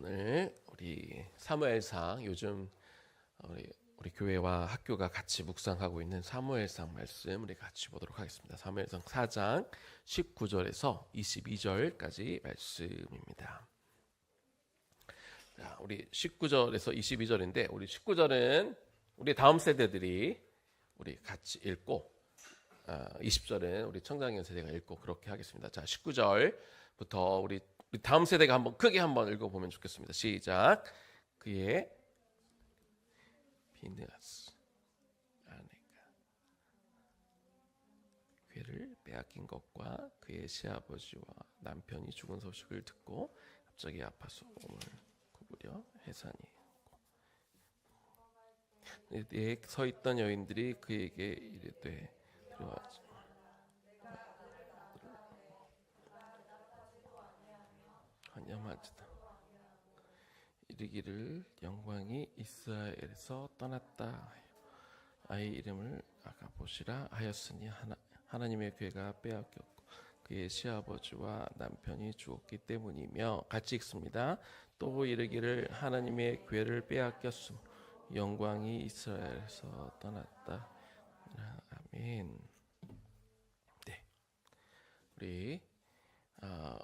오늘 우리 사무엘상 요즘 우리 교회와 학교가 같이 묵상하고 있는 사무엘상 말씀 우리 같이 보도록 하겠습니다. 사무엘상 4장 19절에서 22절까지 말씀입니다. 자, 우리 19절에서 22절인데 우리 19절은 우리 다음 세대들이 우리 같이 읽고 20절은 우리 청장년 세대가 읽고 그렇게 하겠습니다. 자, 19절부터 우리 다음 세대가 한번 크게 한번 읽어보면 좋겠습니다. 시작. 그의 비느하스 아내가 괴를 빼앗긴 것과 그의 시아버지와 남편이 죽은 소식을 듣고 갑자기 아파서 몸을 구부려 해산이 네, 서 있던 여인들이 그에게 이르되 들어와서 환영하지다. 이르기를 영광이 이스라엘에서 떠났다. 아이 이름을 아가봇이라 하였으니 하나님의 괴가 빼앗겼고 그의 시아버지와 남편이 죽었기 때문이며. 같이 읽습니다. 또 이르기를 하나님의 괴를 빼앗겼음 영광이 이스라엘에서 떠났다. 아멘. 네, 우리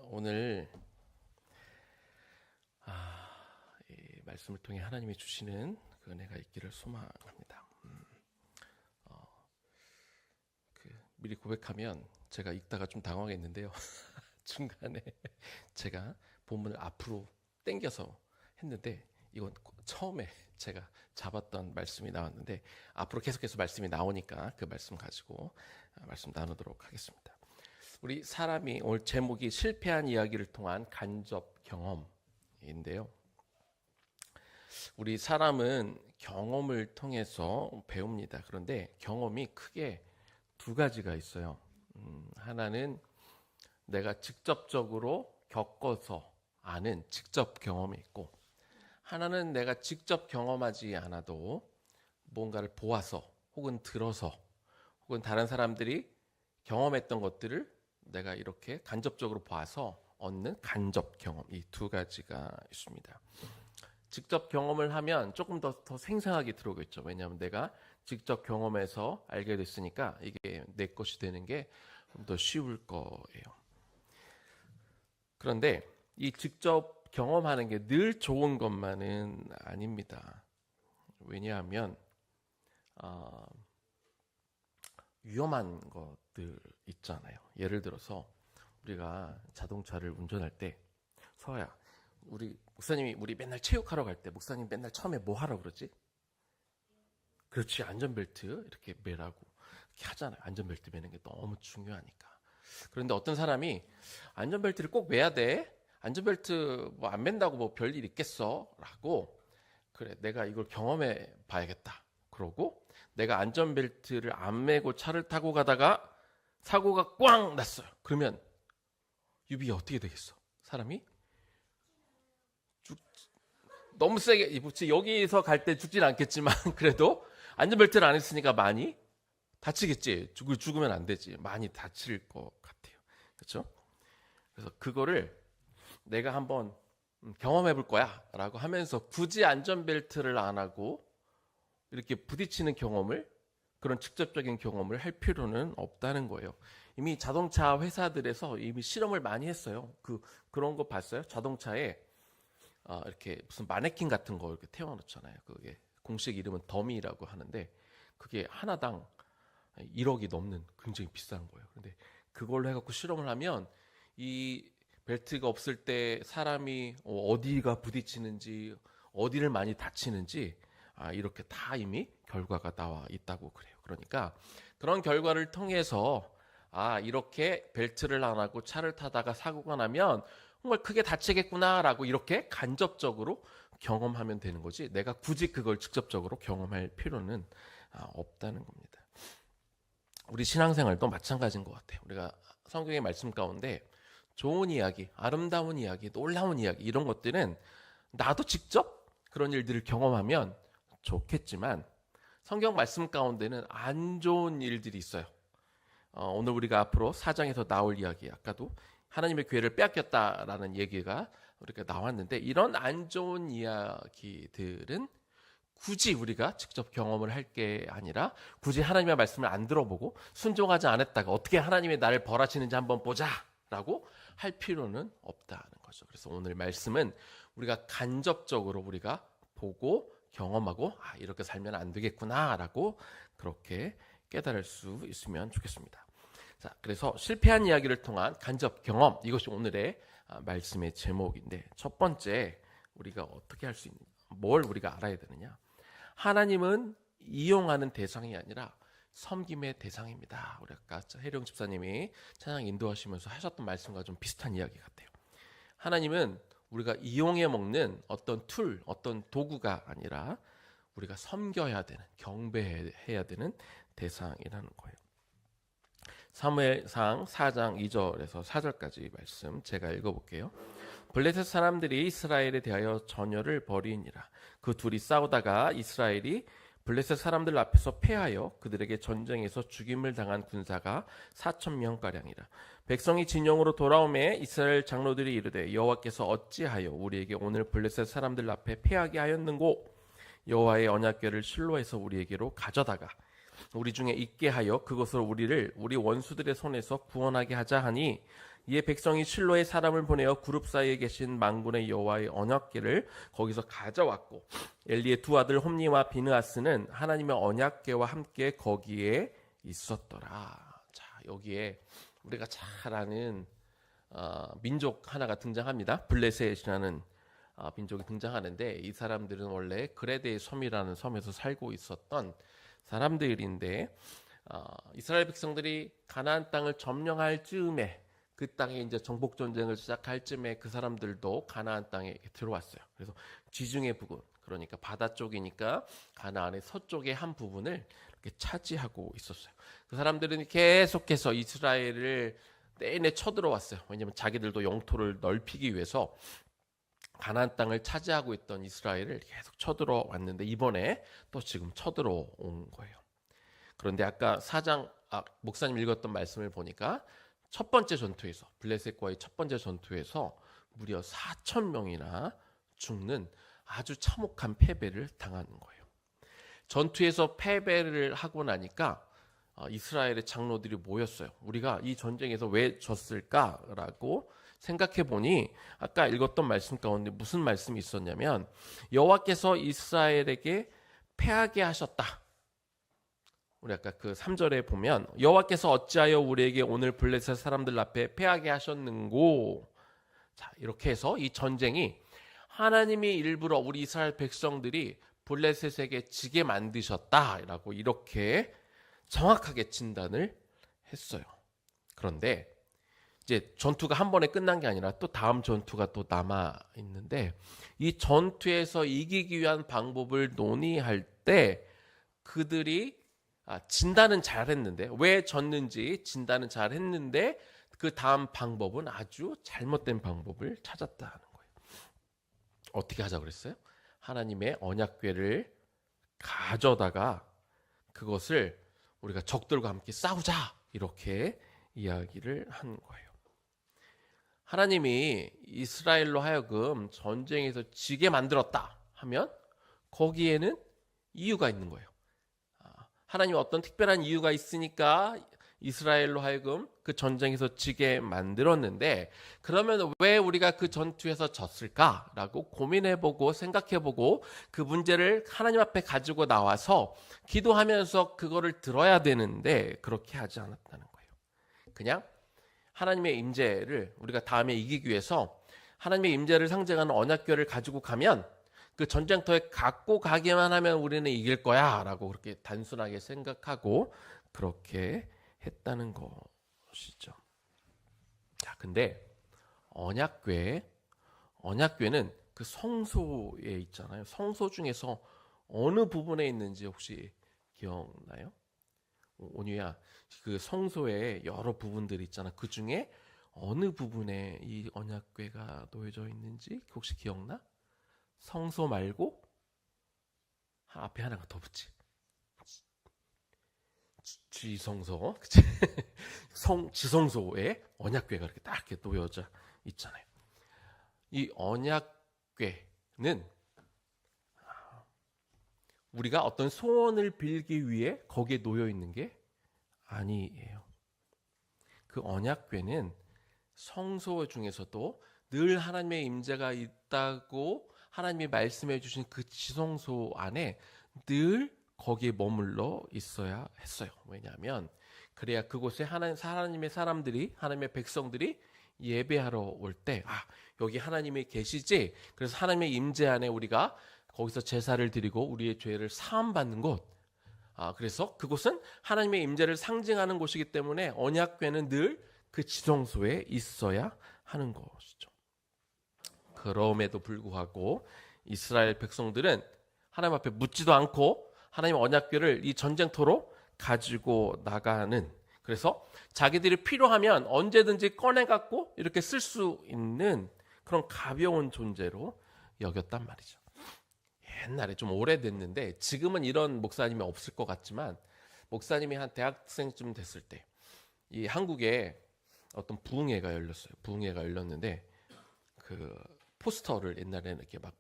오늘 이 말씀을 통해 하나님이 주시는 그 은혜가 있기를 소망합니다. 미리 고백하면 제가 읽다가 좀 당황했는데요. 중간에 제가 본문을 앞으로 당겨서 했는데 이건 처음에 제가 잡았던 말씀이 나왔는데 앞으로 계속해서 말씀이 나오니까 그 말씀 가지고 말씀 나누도록 하겠습니다. 우리 사람이 오늘 제목이 실패한 이야기를 통한 간접 경험인데요. 우리 사람은 경험을 통해서 배웁니다. 그런데 경험이 크게 두 가지가 있어요. 하나는 내가 직접적으로 겪어서 아는 직접 경험이 있고, 하나는 내가 직접 경험하지 않아도 뭔가를 보아서 혹은 들어서 혹은 다른 사람들이 경험했던 것들을 내가 이렇게 간접적으로 봐서 얻는 간접 경험, 이 두 가지가 있습니다. 직접 경험을 하면 조금 더 생생하게 들어오겠죠. 왜냐하면 내가 직접 경험해서 알게 됐으니까 이게 내 것이 되는 게 좀 더 쉬울 거예요. 그런데 이 직접 경험하는 게 늘 좋은 것만은 아닙니다. 왜냐하면 위험한 것들 있잖아요. 예를 들어서 우리가 자동차를 운전할 때, 서아야, 우리 목사님이 우리 맨날 체육하러 갈 때 목사님 맨날 처음에 뭐 하라고 그러지? 그렇지, 안전벨트 이렇게 매라고 이렇게 하잖아요. 안전벨트 매는 게 너무 중요하니까. 그런데 어떤 사람이 안전벨트를 꼭 매야 돼? 안전벨트 뭐 안 맨다고 뭐 별일 있겠어? 라고, 그래 내가 이걸 경험해 봐야겠다 그러고 내가 안전벨트를 안 매고 차를 타고 가다가 사고가 꽝 났어요. 그러면 유비가 어떻게 되겠어? 사람이 너무 세게, 여기서 갈 때 죽진 않겠지만 그래도 안전벨트를 안 했으니까 많이 다치겠지. 죽으면 안 되지. 많이 다칠 것 같아요. 그렇죠? 그래서 그거를 내가 한번 경험해 볼 거야 라고 하면서 굳이 안전벨트를 안 하고 이렇게 부딪히는 경험을, 그런 직접적인 경험을 할 필요는 없다는 거예요. 이미 자동차 회사들에서 이미 실험을 많이 했어요. 그런 거 봤어요? 자동차에 이렇게 무슨 마네킹 같은 거 이렇게 태워놓잖아요. 그게 공식 이름은 더미라고 하는데 그게 하나당 1억이 넘는 굉장히 비싼 거예요. 근데 그걸로 해갖고 실험을 하면 이 벨트가 없을 때 사람이 어디가 부딪히는지, 어디를 많이 다치는지 이렇게 다 이미 결과가 나와 있다고 그래요. 그러니까 그런 결과를 통해서 이렇게 벨트를 안 하고 차를 타다가 사고가 나면 정말 크게 다치겠구나라고 이렇게 간접적으로 경험하면 되는 거지, 내가 굳이 그걸 직접적으로 경험할 필요는 없다는 겁니다. 우리 신앙생활도 마찬가지인 것 같아요. 우리가 성경의 말씀 가운데 좋은 이야기, 아름다운 이야기, 놀라운 이야기, 이런 것들은 나도 직접 그런 일들을 경험하면 좋겠지만 성경 말씀 가운데는 안 좋은 일들이 있어요. 오늘 우리가 앞으로 4장에서 나올 이야기, 아까도 하나님의 기회를 빼앗겼다라는 얘기가 우리가 나왔는데 이런 안 좋은 이야기들은 굳이 우리가 직접 경험을 할 게 아니라 굳이 하나님의 말씀을 안 들어보고 순종하지 않았다가 어떻게 하나님이 나를 벌하시는지 한번 보자라고 할 필요는 없다는 거죠. 그래서 오늘 말씀은 우리가 간접적으로 우리가 보고 경험하고 이렇게 살면 안 되겠구나라고 그렇게 깨달을 수 있으면 좋겠습니다. 자, 그래서 실패한 이야기를 통한 간접 경험, 이것이 오늘의 말씀의 제목인데, 첫 번째 우리가 어떻게 할 수 있는, 뭘 우리가 알아야 되느냐? 하나님은 이용하는 대상이 아니라 섬김의 대상입니다. 우리 아까 해령 집사님이 찬양 인도하시면서 하셨던 말씀과 좀 비슷한 이야기 같아요. 하나님은 우리가 이용해 먹는 어떤 툴, 어떤 도구가 아니라 우리가 섬겨야 되는, 경배해야 되는 대상이라는 거예요. 사무엘상 4장 2절에서 4절까지 말씀 제가 읽어볼게요. 블레셋 사람들이 이스라엘에 대하여 전열을 벌이니라. 그 둘이 싸우다가 이스라엘이 블레셋 사람들 앞에서 패하여 그들에게 전쟁에서 죽임을 당한 군사가 4,000명가량이라. 백성이 진영으로 돌아오매 이스라엘 장로들이 이르되 여호와께서 어찌하여 우리에게 오늘 블레셋 사람들 앞에 패하게 하였는고? 여호와의 언약궤를 실로에서 우리에게로 가져다가 우리 중에 있게 하여 그것으로 우리 원수들의 손에서 구원하게 하자 하니, 이에 백성이 실로의 사람을 보내어 그룹 사이에 계신 만군의 여호와의 언약궤를 거기서 가져왔고, 엘리의 두 아들 홈니와 비느하스는 하나님의 언약궤와 함께 거기에 있었더라. 자, 여기에 우리가 잘 아는 민족 하나가 등장합니다. 블레셋이라는 민족이 등장하는데, 이 사람들은 원래 그레데의 섬이라는 섬에서 살고 있었던 사람들인데, 이스라엘 백성들이 가나안 땅을 점령할 즈음에, 그 땅에 이제 정복 전쟁을 시작할 즈음에 그 사람들도 가나안 땅에 들어왔어요. 그래서 지중해 부근, 그러니까 바다 쪽이니까 가나안의 서쪽의 한 부분을 이렇게 차지하고 있었어요. 그 사람들은 계속해서 이스라엘을 내내 쳐들어왔어요. 왜냐하면 자기들도 영토를 넓히기 위해서 가나안 땅을 차지하고 있던 이스라엘을 계속 쳐들어왔는데, 이번에 또 지금 쳐들어온 거예요. 그런데 아까 목사님 읽었던 말씀을 보니까 첫 번째 전투에서, 블레셋과의 첫 번째 전투에서 무려 4,000명이나 죽는 아주 참혹한 패배를 당하는 거예요. 전투에서 패배를 하고 나니까 이스라엘의 장로들이 모였어요. 우리가 이 전쟁에서 왜 졌을까라고 생각해 보니 아까 읽었던 말씀 가운데 무슨 말씀이 있었냐면, 여호와께서 이스라엘에게 패하게 하셨다. 우리 아까 그 3절에 보면 여호와께서 어찌하여 우리에게 오늘 블레셋 사람들 앞에 패하게 하셨는고. 자, 이렇게 해서 이 전쟁이 하나님이 일부러 우리 이스라엘 백성들이 블레셋에게 지게 만드셨다라고 이렇게 정확하게 진단을 했어요. 그런데 이제 전투가 한 번에 끝난 게 아니라 또 다음 전투가 또 남아 있는데, 이 전투에서 이기기 위한 방법을 논의할 때 그들이 진단은 잘했는데, 왜 졌는지 진단은 잘했는데 그 다음 방법은 아주 잘못된 방법을 찾았다는 거예요. 어떻게 하자 그랬어요? 하나님의 언약궤를 가져다가 그것을 우리가 적들과 함께 싸우자, 이렇게 이야기를 한 거예요. 하나님이 이스라엘로 하여금 전쟁에서 지게 만들었다 하면 거기에는 이유가 있는 거예요. 하나님이 어떤 특별한 이유가 있으니까 이스라엘로 하여금 그 전쟁에서 지게 만들었는데, 그러면 왜 우리가 그 전투에서 졌을까라고 고민해보고 생각해보고 그 문제를 하나님 앞에 가지고 나와서 기도하면서 그거를 들어야 되는데, 그렇게 하지 않았다는 거예요. 그냥 하나님의 임재를 우리가 다음에 이기기 위해서 하나님의 임재를 상징하는 언약궤를 가지고 가면, 그 전쟁터에 갖고 가기만 하면 우리는 이길 거야 라고 그렇게 단순하게 생각하고 그렇게 했다는 것이죠. 자, 근데 언약궤는 그 성소에 있잖아요. 성소 중에서 어느 부분에 있는지 혹시 기억나요? 온유야, 그 성소에 여러 부분들이 있잖아. 그 중에 어느 부분에 이 언약궤가 놓여져 있는지 혹시 기억나? 성소 말고 앞에 하나가 더 붙지. 지성소, 그치? 지성소에 언약궤가 이렇게 딱 이렇게 놓여져 있잖아요. 이 언약궤는 우리가 어떤 소원을 빌기 위해 거기에 놓여 있는 게 아니에요. 그 언약궤는 성소 중에서도 늘 하나님의 임재가 있다고 하나님이 말씀해 주신 그 지성소 안에 늘 거기에 머물러 있어야 했어요. 왜냐하면 그래야 그곳에 하나님의 사람들이, 하나님의 백성들이 예배하러 올 때, 여기 하나님이 계시지? 그래서 하나님의 임재 안에 우리가 거기서 제사를 드리고 우리의 죄를 사함받는 곳. 그래서 그곳은 하나님의 임재를 상징하는 곳이기 때문에 언약궤는 늘 그 지성소에 있어야 하는 것이죠. 그럼에도 불구하고 이스라엘 백성들은 하나님 앞에 묻지도 않고 하나님 언약궤를 이 전쟁터로 가지고 나가는, 그래서 자기들이 필요하면 언제든지 꺼내갖고 이렇게 쓸 수 있는 그런 가벼운 존재로 여겼단 말이죠. 옛날에 좀 오래됐는데 지금은 이런 목사님이 없을 것 같지만, 목사님이 한 대학생쯤 됐을 때 이 한국에 어떤 부흥회가 열렸어요. 부흥회가 열렸는데 그 포스터를 옛날에는 이렇게 막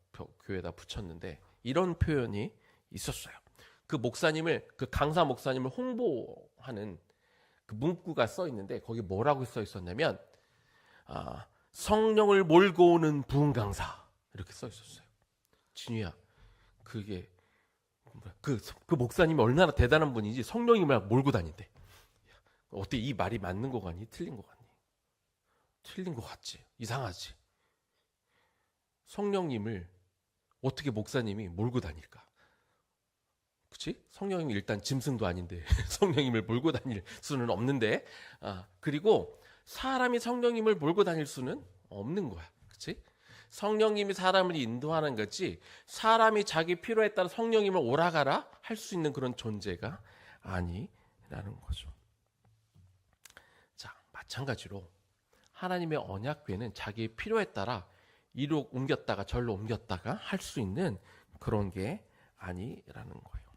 교회에다 붙였는데 이런 표현이 있었어요. 그 목사님을, 그 강사 목사님을 홍보하는 그 문구가 써 있는데 거기 뭐라고 써 있었냐면 성령을 몰고 오는 부흥 강사, 이렇게 써 있었어요. 진우야, 그게 그 목사님이 얼마나 대단한 분인지 성령님을 몰고 다닌대. 어때, 이 말이 맞는 거 같니? 틀린 거 같니? 틀린 거 같지? 이상하지? 성령님을 어떻게 목사님이 몰고 다닐까? 그치? 성령님이 일단 짐승도 아닌데 성령님을 몰고 다닐 수는 없는데, 그리고 사람이 성령님을 몰고 다닐 수는 없는 거야. 그치? 성령님이 사람을 인도하는 거지, 사람이 자기 필요에 따라 성령님을 오라가라 할 수 있는 그런 존재가 아니라는 거죠. 자, 마찬가지로 하나님의 언약궤는 자기 필요에 따라 이로 옮겼다가 절로 옮겼다가 할 수 있는 그런 게 아니라는 거예요.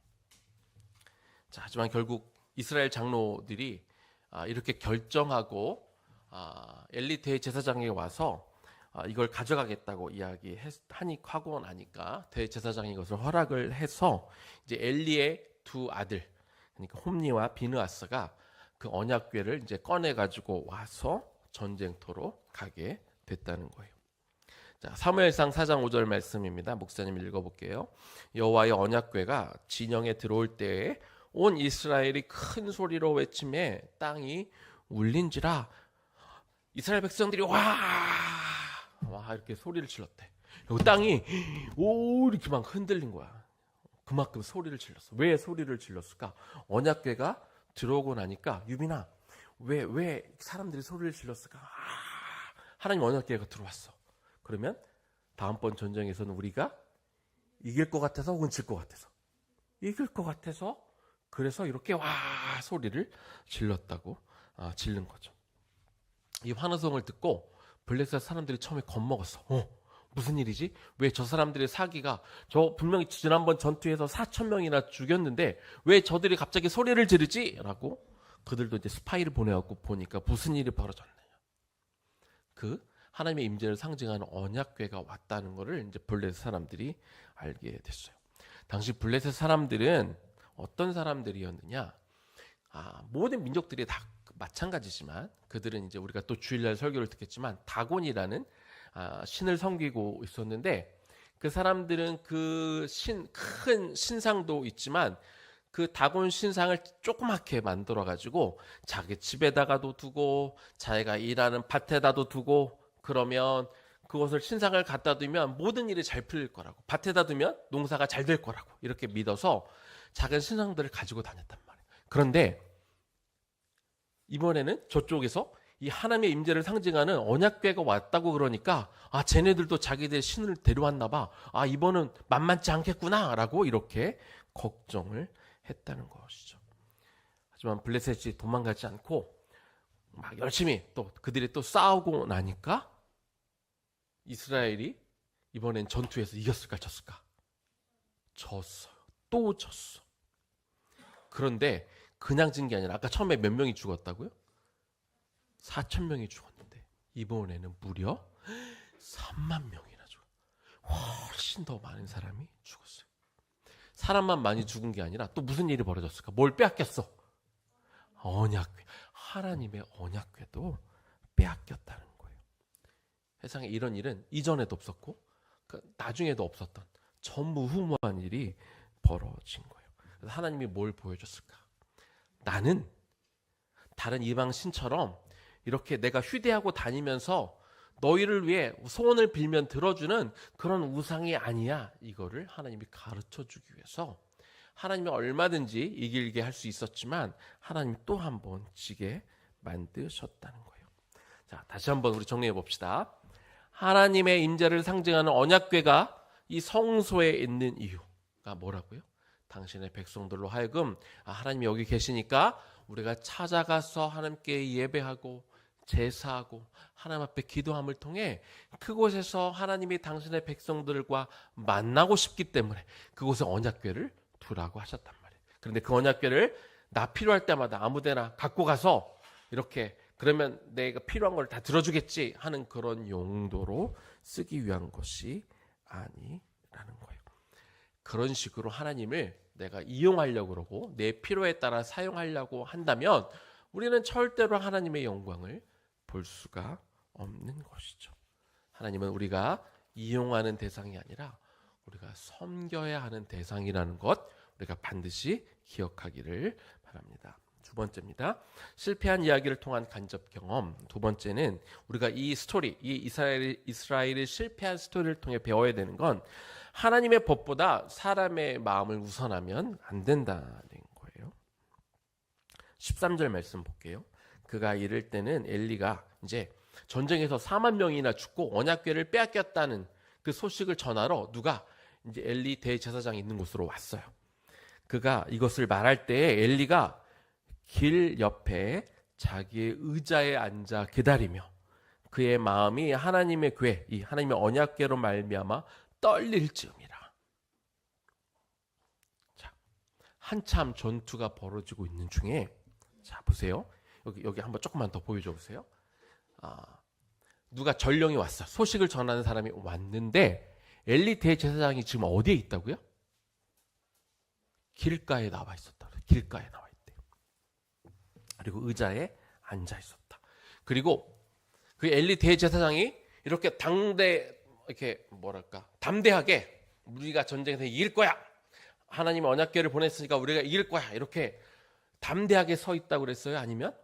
자, 하지만 결국 이스라엘 장로들이 이렇게 결정하고 엘리 대제사장에게 와서 이걸 가져가겠다고 하고 나니까 대제사장이 이것을 허락을 해서 이제 엘리의 두 아들, 그러니까 홈니와 비느하스가 그 언약궤를 이제 꺼내 가지고 와서 전쟁터로 가게 됐다는 거예요. 자, 사무엘상 4장 5절 말씀입니다. 목사님 읽어볼게요. 여호와의 언약궤가 진영에 들어올 때에 온 이스라엘이 큰 소리로 외치매 땅이 울린지라. 이스라엘 백성들이 와 이렇게 소리를 질렀대. 그리고 땅이 오 이렇게 막 흔들린 거야. 그만큼 소리를 질렀어. 왜 소리를 질렀을까? 언약궤가 들어오고 나니까, 유빈아, 왜 사람들이 소리를 질렀을까? 하나님 언약궤가 들어왔어. 그러면 다음번 전쟁에서는 우리가 이길 것 같아서, 혹은 질 것 같아서, 이길 것 같아서, 그래서 이렇게 와 소리를 질렀다고 질른 거죠. 이 환호성을 듣고 블레셋 사람들이 처음에 겁먹었어. 무슨 일이지? 왜 저 사람들의 사기가, 저 분명히 지난번 전투에서 4,000명이나 죽였는데 왜 저들이 갑자기 소리를 지르지? 라고 그들도 이제 스파이를 보내갖고 보니까 무슨 일이 벌어졌느냐. 그 하나님의 임재를 상징하는 언약궤가 왔다는 것을 이제 블레셋 사람들이 알게 됐어요. 당시 블레셋 사람들은 어떤 사람들이었느냐? 모든 민족들이 다 마찬가지지만 그들은 이제 우리가 또 주일날 설교를 듣겠지만 다곤이라는 신을 섬기고 있었는데, 그 사람들은 그 큰 신상도 있지만 그 다곤 신상을 조그맣게 만들어 가지고 자기 집에다가도 두고 자기가 일하는 밭에다도 두고, 그러면 그것을 신상을 갖다 두면 모든 일이 잘 풀릴 거라고, 밭에다 두면 농사가 잘 될 거라고 이렇게 믿어서 작은 신상들을 가지고 다녔단 말이에요. 그런데 이번에는 저쪽에서 이 하나님의 임재를 상징하는 언약궤가 왔다고 그러니까 쟤네들도 자기들 신을 데려왔나 봐. 이번은 만만치 않겠구나 라고 이렇게 걱정을 했다는 것이죠. 하지만 블레셋이 도망가지 않고 막 열심히 또 그들이 또 싸우고 나니까 이스라엘이 이번엔 전투에서 이겼을까 졌을까? 졌어요. 또 졌어. 그런데 그냥 진 게 아니라, 아까 처음에 몇 명이 죽었다고요? 4,000명이 죽었는데 이번에는 무려 3만 명이나 죽어. 훨씬 더 많은 사람이 죽었어요. 사람만 많이 죽은 게 아니라 또 무슨 일이 벌어졌을까? 뭘 빼앗겼어? 언약궤. 하나님의 언약궤도 빼앗겼다는 거예요. 세상에 이런 일은 이전에도 없었고 나중에도 없었던 전무후무한 일이 벌어진 거예요. 그래서 하나님이 뭘 보여줬을까? 나는 다른 이방 신처럼 이렇게 내가 휴대하고 다니면서 너희를 위해 소원을 빌면 들어주는 그런 우상이 아니야. 이거를 하나님이 가르쳐주기 위해서 하나님이 얼마든지 이길게 할 수 있었지만 하나님이 또 한 번 지게 만드셨다는 거예요. 자, 다시 한번 우리 정리해 봅시다. 하나님의 임재를 상징하는 언약궤가 이 성소에 있는 이유가 뭐라고요? 당신의 백성들로 하여금 하나님이 여기 계시니까 우리가 찾아가서 하나님께 예배하고 제사하고 하나님 앞에 기도함을 통해 그곳에서 하나님이 당신의 백성들과 만나고 싶기 때문에 그곳에 언약궤를 두라고 하셨단 말이에요. 그런데 그 언약궤를 나 필요할 때마다 아무데나 갖고 가서 이렇게 그러면 내가 필요한 걸 다 들어주겠지 하는 그런 용도로 쓰기 위한 것이 아니라는 거예요. 그런 식으로 하나님을 내가 이용하려고 그러고 내 필요에 따라 사용하려고 한다면 우리는 절대로 하나님의 영광을 볼 수가 없는 것이죠. 하나님은 우리가 이용하는 대상이 아니라 우리가 섬겨야 하는 대상이라는 것 우리가 반드시 기억하기를 바랍니다. 두 번째입니다. 실패한 이야기를 통한 간접 경험. 두 번째는 우리가 이 스토리, 이 이스라엘의 실패한 스토리를 통해 배워야 되는 건 하나님의 법보다 사람의 마음을 우선하면 안 된다는 거예요. 13절 말씀 볼게요. 그가 이럴 때는 엘리가 이제 전쟁에서 4만 명이나 죽고 언약궤를 빼앗겼다는 그 소식을 전하러 누가 이제 엘리 대제사장이 있는 곳으로 왔어요. 그가 이것을 말할 때 엘리가 길 옆에 자기의 의자에 앉아 기다리며 그의 마음이 하나님의 궤, 이 하나님의 언약궤로 말미암아 떨릴 즈음이라. 자, 한참 전투가 벌어지고 있는 중에 자 보세요. 여기 한번 조금만 더 보여줘 보세요. 누가 전령이 왔어. 소식을 전하는 사람이 왔는데 엘리 대제사장이 지금 어디에 있다고요? 길가에 나와 있었다. 길가에 나와 있대요. 그리고 의자에 앉아 있었다. 그리고 그 엘리 대제사장이 이렇게 이렇게 담대하게 우리가 전쟁에서 이길 거야. 하나님의 언약궤를 보냈으니까 우리가 이길 거야. 이렇게 담대하게 서 있다고 그랬어요? 아니면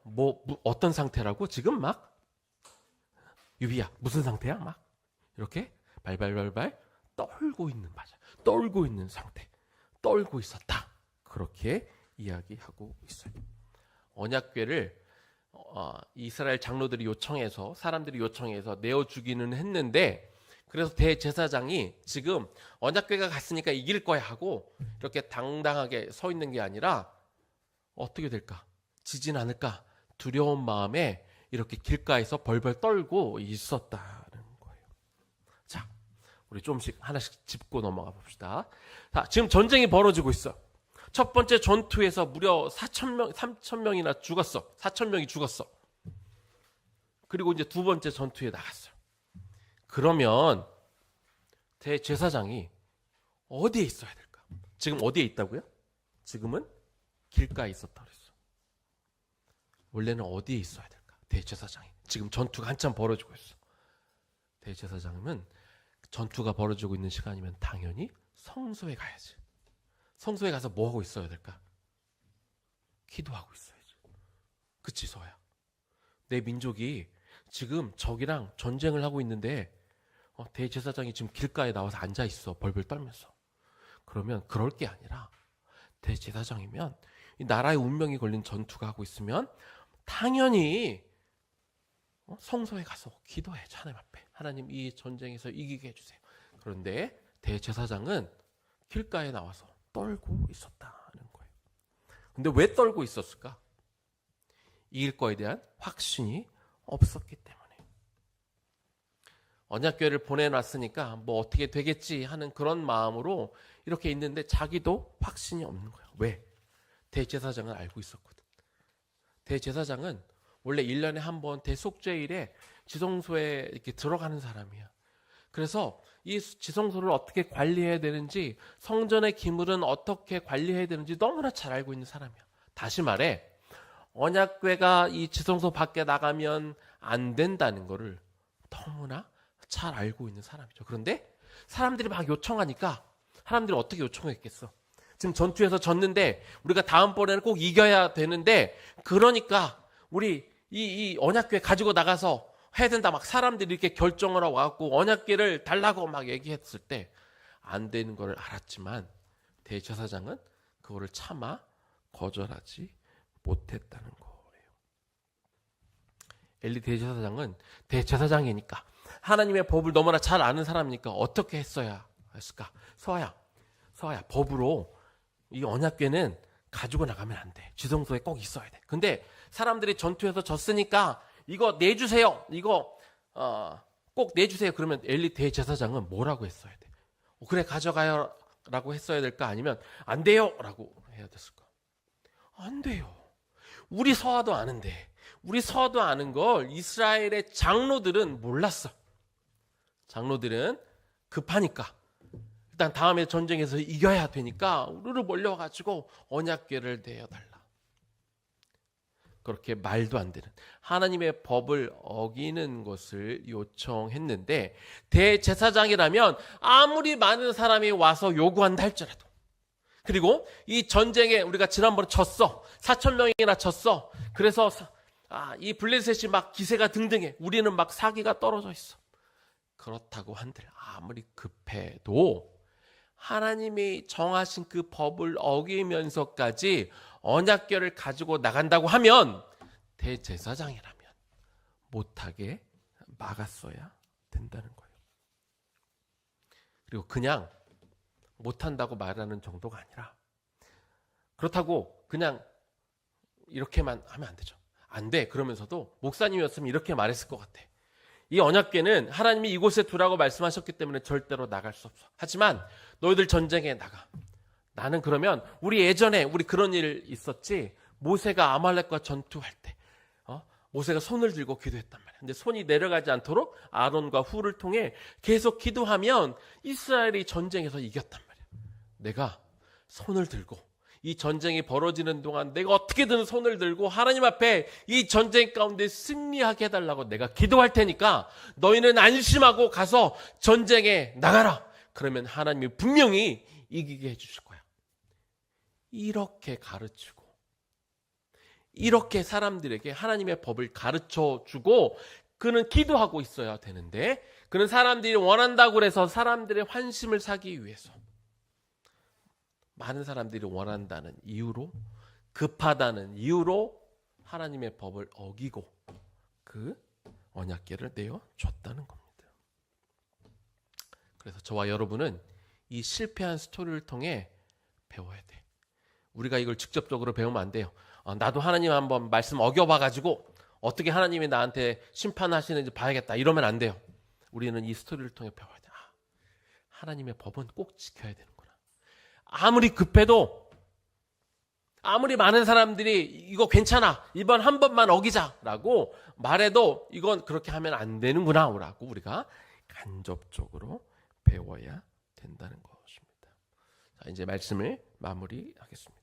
어떤 상태라고? 지금 막 유비야 무슨 상태야? 막 이렇게 발발발발 떨고 있는 상태. 떨고 있었다. 그렇게 이야기하고 있어요. 언약궤를 이스라엘 장로들이 요청해서 사람들이 요청해서 내어 주기는 했는데 그래서 대제사장이 지금 언약궤가 갔으니까 이길 거야 하고 이렇게 당당하게 서 있는 게 아니라 어떻게 될까? 지진 않을까? 두려운 마음에 이렇게 길가에서 벌벌 떨고 있었다는 거예요. 자, 우리 조금씩 하나씩 짚고 넘어가 봅시다. 자, 지금 전쟁이 벌어지고 있어. 첫 번째 전투에서 무려 3,000명이나 죽었어. 4,000명이 죽었어. 그리고 이제 두 번째 전투에 나갔어요. 그러면 대제사장이 어디에 있어야 될까? 지금 어디에 있다고요? 지금은 길가에 있었다 그랬어. 원래는 어디에 있어야 될까? 대제사장이. 지금 전투가 한참 벌어지고 있어. 대제사장은 전투가 벌어지고 있는 시간이면 당연히 성소에 가야지. 성소에 가서 뭐 하고 있어야 될까? 기도하고 있어야지. 그치, 서야. 내 민족이 지금 적이랑 전쟁을 하고 있는데 대제사장이 지금 길가에 나와서 앉아 있어. 벌벌 떨면서. 그러면 그럴 게 아니라 대제사장이면 이 나라의 운명이 걸린 전투가 하고 있으면 당연히 성소에 가서 기도해. 하나님 앞에. 하나님 이 전쟁에서 이기게 해주세요. 그런데 대제사장은 길가에 나와서 떨고 있었다는 거예요. 근데 왜 떨고 있었을까? 이길 거에 대한 확신이 없었기 때문에. 언약궤를 보내놨으니까 뭐 어떻게 되겠지 하는 그런 마음으로 이렇게 있는데 자기도 확신이 없는 거야. 왜? 대제사장은 알고 있었거든. 대제사장은 원래 1년에 한 번 대속죄일에 지성소에 이렇게 들어가는 사람이야. 그래서 이 지성소를 어떻게 관리해야 되는지, 성전의 기물은 어떻게 관리해야 되는지 너무나 잘 알고 있는 사람이야. 다시 말해, 언약궤가 이 지성소 밖에 나가면 안 된다는 거를 너무나 잘 알고 있는 사람이죠. 그런데 사람들이 막 요청하니까, 사람들이 어떻게 요청했겠어? 지금 전투에서 졌는데 우리가 다음번에는 꼭 이겨야 되는데, 그러니까 우리 이 언약궤 가지고 나가서 해야 된다. 막 사람들이 이렇게 결정을 하고 와갖고 언약궤를 달라고 막 얘기했을 때 안 되는 걸 알았지만, 대제사장은 그거를 차마 거절하지 못했다는 거예요. 엘리 대제사장은 대제사장이니까, 하나님의 법을 너무나 잘 아는 사람이니까 어떻게 했어야 했을까? 서아야, 법으로 이 언약궤는 가지고 나가면 안 돼. 지성소에 꼭 있어야 돼. 근데 사람들이 전투에서 졌으니까 이거 내주세요. 이거 꼭 내주세요. 그러면 엘리 대제사장은 뭐라고 했어야 돼? 그래, 가져가요 라고 했어야 될까? 아니면 안 돼요 라고 해야 됐을까? 안 돼요. 우리 서아도 아는데, 우리 서아도 아는 걸 이스라엘의 장로들은 몰랐어. 장로들은 급하니까, 일단 다음에 전쟁에서 이겨야 되니까 우르르 몰려가지고 언약궤를 내어달라. 그렇게 말도 안 되는 하나님의 법을 어기는 것을 요청했는데, 대제사장이라면 아무리 많은 사람이 와서 요구한다 할지라도, 그리고 이 전쟁에 우리가 지난번에 졌어. 4,000명이나 졌어. 그래서 이 블레셋이 막 기세가 등등해. 우리는 막 사기가 떨어져 있어. 그렇다고 한들 아무리 급해도 하나님이 정하신 그 법을 어기면서까지 언약궤를 가지고 나간다고 하면 대제사장이라면 못하게 막았어야 된다는 거예요. 그리고 그냥 못한다고 말하는 정도가 아니라, 그렇다고 그냥 이렇게만 하면 안 되죠. 안 돼. 그러면서도 목사님이었으면 이렇게 말했을 것 같아. 이 언약궤는 하나님이 이곳에 두라고 말씀하셨기 때문에 절대로 나갈 수 없어. 하지만 너희들 전쟁에 나가. 나는 그러면, 우리 예전에 우리 그런 일 있었지. 모세가 아말렉과 전투할 때 모세가 손을 들고 기도했단 말이야. 근데 손이 내려가지 않도록 아론과 훌을 통해 계속 기도하면 이스라엘이 전쟁에서 이겼단 말이야. 내가 손을 들고 이 전쟁이 벌어지는 동안 내가 어떻게든 손을 들고 하나님 앞에 이 전쟁 가운데 승리하게 해달라고 내가 기도할 테니까 너희는 안심하고 가서 전쟁에 나가라. 그러면 하나님이 분명히 이기게 해주실 거야. 이렇게 가르치고, 이렇게 사람들에게 하나님의 법을 가르쳐주고, 그는 기도하고 있어야 되는데, 그는 사람들이 원한다고 그래서 사람들의 환심을 사기 위해서, 많은 사람들이 원한다는 이유로, 급하다는 이유로 하나님의 법을 어기고 그 언약궤를 내어줬다는 겁니다. 그래서 저와 여러분은 이 실패한 스토리를 통해 배워야 돼. 우리가 이걸 직접적으로 배우면 안 돼요. 나도 하나님 한번 말씀 어겨봐가지고 어떻게 하나님이 나한테 심판하시는지 봐야겠다, 이러면 안 돼요. 우리는 이 스토리를 통해 배워야 돼. 하나님의 법은 꼭 지켜야 되는구나. 아무리 급해도, 아무리 많은 사람들이 이거 괜찮아, 이번 한 번만 어기자라고 말해도 이건 그렇게 하면 안 되는구나 라고 우리가 간접적으로 배워야 된다는 것입니다. 자, 이제 말씀을 마무리하겠습니다.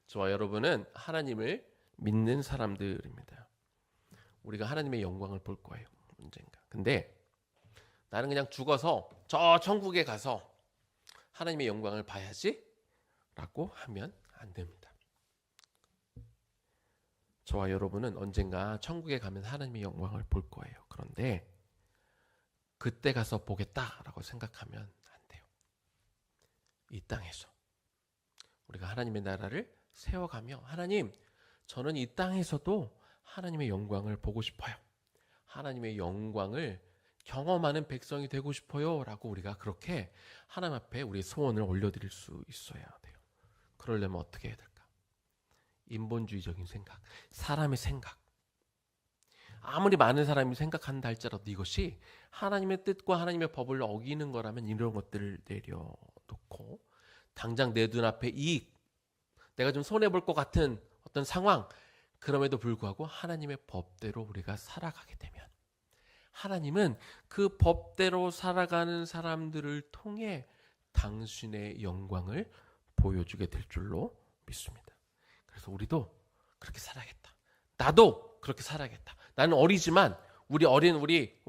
저와 여러분은 하나님을 믿는 사람들입니다. 우리가 하나님의 영광을 볼 거예요, 언젠가. 근데 나는 그냥 죽어서 저 천국에 가서 하나님의 영광을 봐야지 라고 하면 안 됩니다. 저와 여러분은 언젠가 천국에 가면 하나님의 영광을 볼 거예요. 그런데 그때 가서 보겠다라고 생각하면 안 돼요. 이 땅에서 우리가 하나님의 나라를 세워가며, 하나님, 저는 이 땅에서도 하나님의 영광을 보고 싶어요. 하나님의 영광을 경험하는 백성이 되고 싶어요 라고 우리가 그렇게 하나님 앞에 우리의 소원을 올려드릴 수 있어야 돼요. 그러려면 어떻게 해야 될까? 인본주의적인 생각, 사람의 생각, 아무리 많은 사람이 생각한다 할지라도 이것이 하나님의 뜻과 하나님의 법을 어기는 거라면 이런 것들을 내려놓고, 당장 내 눈앞에 이익, 내가 좀 손해볼 것 같은 어떤 상황, 그럼에도 불구하고 하나님의 법대로 우리가 살아가게 되면 하나님은 그 법대로 살아가는 사람들을 통해 당신의 영광을 보여주게 될 줄로 믿습니다. 그래서 우리도 그렇게 살아야겠다. 나도 그렇게 살아야겠다. 나는 어리지만 우리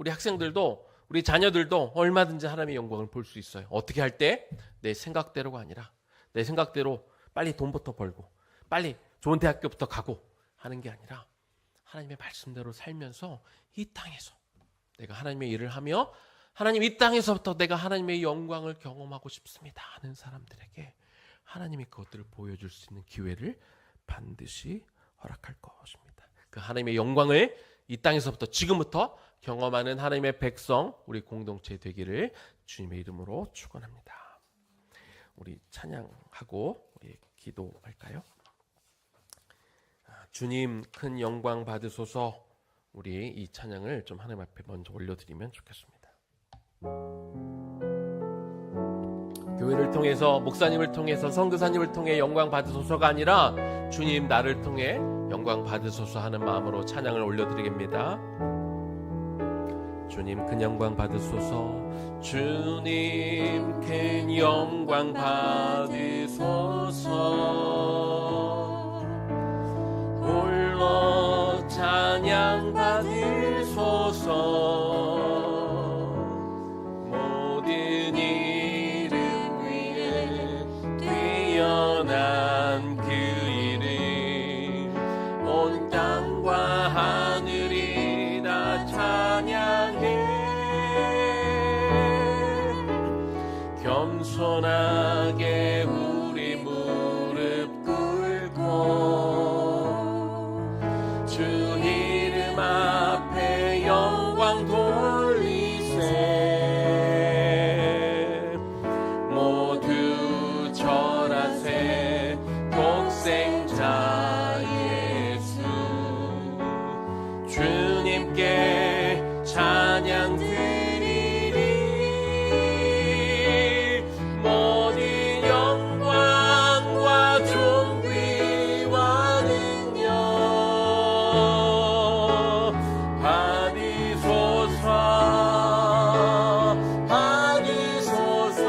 학생들도, 우리 자녀들도 얼마든지 하나님의 영광을 볼 수 있어요. 어떻게 할 때? 내 생각대로가 아니라 내 생각대로 빨리 돈부터 벌고 빨리 좋은 대학교부터 가고 하는 게 아니라 하나님의 말씀대로 살면서 이 땅에서 내가 하나님의 일을 하며 하나님 이 땅에서부터 내가 하나님의 영광을 경험하고 싶습니다 하는 사람들에게 하나님이 그것들을 보여줄 수 있는 기회를 반드시 허락할 것입니다. 그 하나님의 영광을 이 땅에서부터 지금부터 경험하는 하나님의 백성, 우리 공동체 되기를 주님의 이름으로 축원합니다. 우리 찬양하고 우리 기도할까요? 주님 큰 영광 받으소서. 우리 이 찬양을 좀 하나님 앞에 먼저 올려드리면 좋겠습니다. 교회를 통해서, 목사님을 통해서, 선교사님을 통해 영광 받으소서가 아니라 주님 나를 통해 영광 받으소서 하는 마음으로 찬양을 올려드리겠습니다. 주님 큰 영광 받으소서. 주님 큰 영광 받으소서. 홀로 찬양 받으소서. 모든 이름 위에 뛰어난 그 이름 온 땅과 하늘이 다 찬양해. 겸손하게 우리 무릎 꿇고 주 이름 앞에 영광 돌리세. 모두 절하세. 독생자 예수 주님께 찬양 드리리. 모든 영광과 존귀와 능력 받으소서. 받으소서.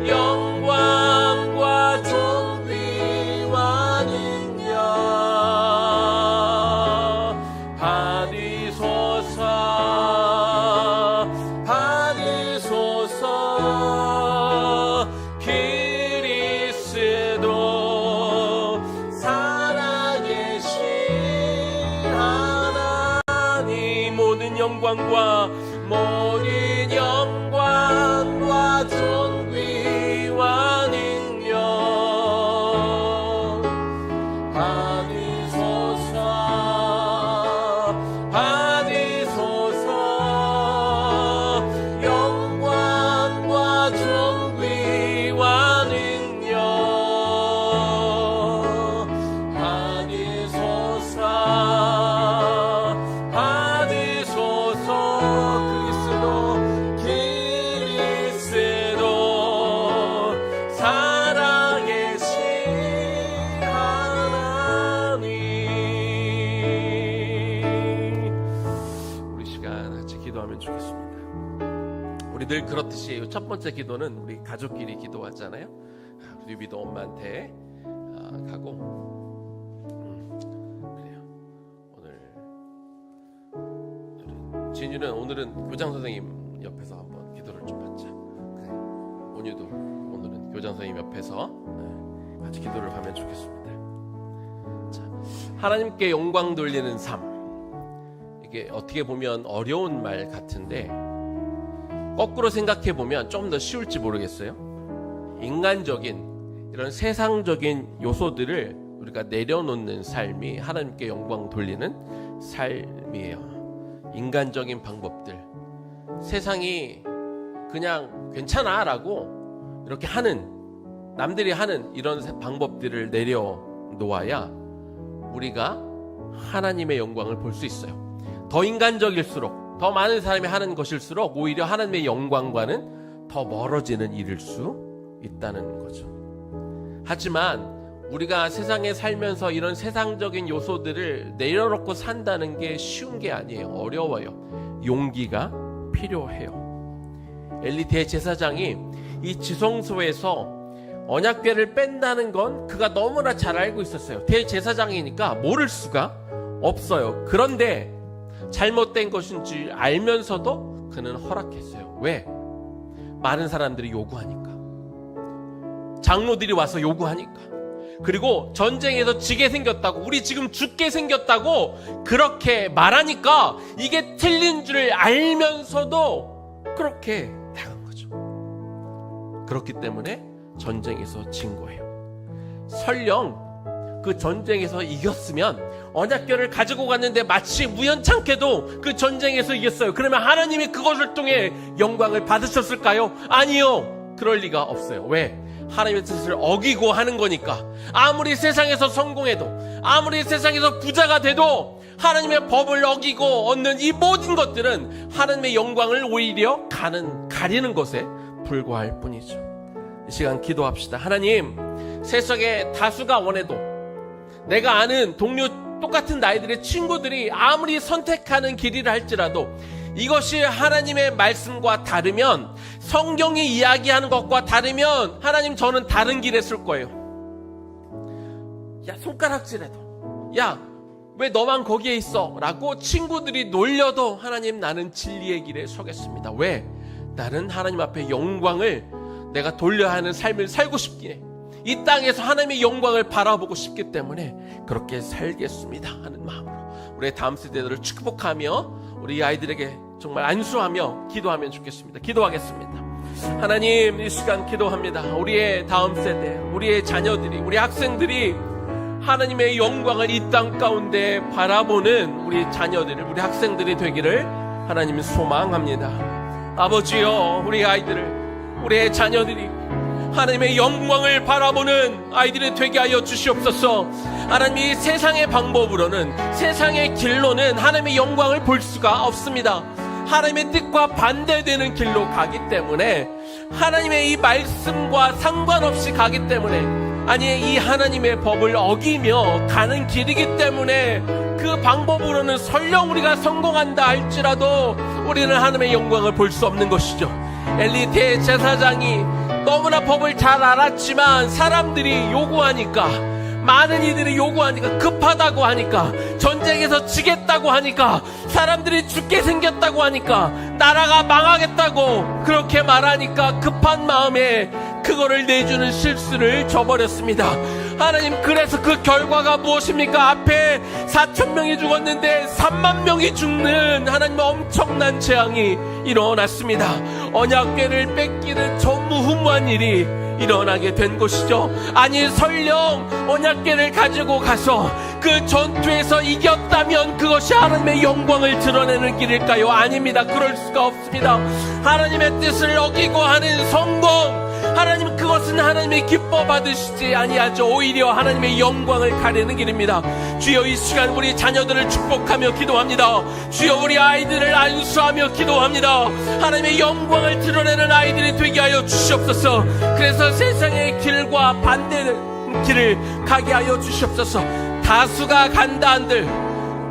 영광과 존귀와 능력 받으소서. 받으소서. 그리스도 살아계신 하나님 모든 영광과 존귀와 능력 받으소서. 받으소서. 영광과 존귀와 능력 받으소서. 받으소서. 그리스도 살아계신 하나님. 우리 시간 같이 기도하면 좋겠습니다. 우리 늘 그렇듯이 첫 번째 기도는 우리 가족끼리 기도하잖아요. 우리 유비도 엄마한테 가고 그래요. 진유는 오늘은 교장 선생님 옆에서 한번 기도를 좀 받자. 그래. 온유도 오늘은 교장 선생님 옆에서 같이 기도를 하면 좋겠습니다. 자, 하나님께 영광 돌리는 삶. 이게 어떻게 보면 어려운 말 같은데 거꾸로 생각해 보면 좀 더 쉬울지 모르겠어요. 인간적인 이런 세상적인 요소들을 우리가 내려놓는 삶이 하나님께 영광 돌리는 삶이에요. 인간적인 방법들, 세상이 그냥 괜찮아 라고 이렇게 하는, 남들이 하는 이런 방법들을 내려놓아야 우리가 하나님의 영광을 볼 수 있어요. 더 인간적일수록, 더 많은 사람이 하는 것일수록 오히려 하나님의 영광과는 더 멀어지는 일일 수 있다는 거죠. 하지만 우리가 세상에 살면서 이런 세상적인 요소들을 내려놓고 산다는 게 쉬운 게 아니에요. 어려워요. 용기가 필요해요. 엘리 대제사장이 이 지성소에서 언약궤를 뺀다는 건 그가 너무나 잘 알고 있었어요. 대제사장이니까 모를 수가 없어요. 그런데 잘못된 것인지 알면서도 그는 허락했어요. 왜? 많은 사람들이 요구하니까, 장로들이 와서 요구하니까, 그리고 전쟁에서 지게 생겼다고, 우리 지금 죽게 생겼다고 그렇게 말하니까 이게 틀린 줄 알면서도 그렇게 당한 거죠. 그렇기 때문에 전쟁에서 진 거예요. 설령 그 전쟁에서 이겼으면, 언약궤를 가지고 갔는데 마치 우연찮게도 그 전쟁에서 이겼어요. 그러면 하나님이 그것을 통해 영광을 받으셨을까요? 아니요. 그럴 리가 없어요. 왜? 하나님의 뜻을 어기고 하는 거니까. 아무리 세상에서 성공해도, 아무리 세상에서 부자가 돼도 하나님의 법을 어기고 얻는 이 모든 것들은 하나님의 영광을 오히려 가리는 것에 불과할 뿐이죠. 이 시간 기도합시다. 하나님, 세상에 다수가 원해도, 내가 아는 동료 똑같은 나이들의 친구들이 아무리 선택하는 길이라 할지라도 이것이 하나님의 말씀과 다르면, 성경이 이야기하는 것과 다르면 하나님, 저는 다른 길에 쓸 거예요. 야, 손가락질해도, 야, 왜 너만 거기에 있어? 라고 친구들이 놀려도 하나님, 나는 진리의 길에 서겠습니다. 왜? 나는 하나님 앞에 영광을 내가 돌려야 하는 삶을 살고 싶기에, 이 땅에서 하나님의 영광을 바라보고 싶기 때문에 그렇게 살겠습니다 하는 마음으로 우리의 다음 세대들을 축복하며 우리 아이들에게 정말 안수하며 기도하면 좋겠습니다. 기도하겠습니다. 하나님, 이 시간 기도합니다. 우리의 다음 세대, 우리의 자녀들이, 우리 학생들이 하나님의 영광을 이 땅 가운데 바라보는 우리 자녀들을, 우리 학생들이 되기를 하나님 소망합니다. 아버지여, 우리 아이들을, 우리의 자녀들이 하나님의 영광을 바라보는 아이들이 되게 하여 주시옵소서. 하나님이 세상의 방법으로는, 세상의 길로는 하나님의 영광을 볼 수가 없습니다. 하나님의 뜻과 반대되는 길로 가기 때문에, 하나님의 이 말씀과 상관없이 가기 때문에, 아니, 이 하나님의 법을 어기며 가는 길이기 때문에 그 방법으로는 설령 우리가 성공한다 할지라도 우리는 하나님의 영광을 볼 수 없는 것이죠. 엘리 대제사장이 너무나 법을 잘 알았지만 사람들이 요구하니까, 많은 이들이 요구하니까, 급하다고 하니까, 전쟁에서 지겠다고 하니까, 사람들이 죽게 생겼다고 하니까, 나라가 망하겠다고 그렇게 말하니까 급한 마음에 그거를 내주는 실수를 저버렸습니다. 하나님, 그래서 그 결과가 무엇입니까? 앞에 4,000명이 죽었는데 3만 명이 죽는 하나님의 엄청난 재앙이 일어났습니다. 언약궤를 뺏기는 전무후무한 일이 일어나게 된 것이죠. 아니, 설령 언약궤를 가지고 가서 그 전투에서 이겼다면 그것이 하나님의 영광을 드러내는 길일까요? 아닙니다. 그럴 수가 없습니다. 하나님의 뜻을 어기고 하는 성공, 하나님, 그것은 하나님이 기뻐 받으시지 아니하죠. 오히려 하나님의 영광을 가리는 길입니다. 주여, 이 시간 우리 자녀들을 축복하며 기도합니다. 주여, 우리 아이들을 안수하며 기도합니다. 하나님의 영광을 드러내는 아이들이 되게 하여 주시옵소서. 그래서 세상의 길과 반대는 길을 가게 하여 주시옵소서. 다수가 간다 한들,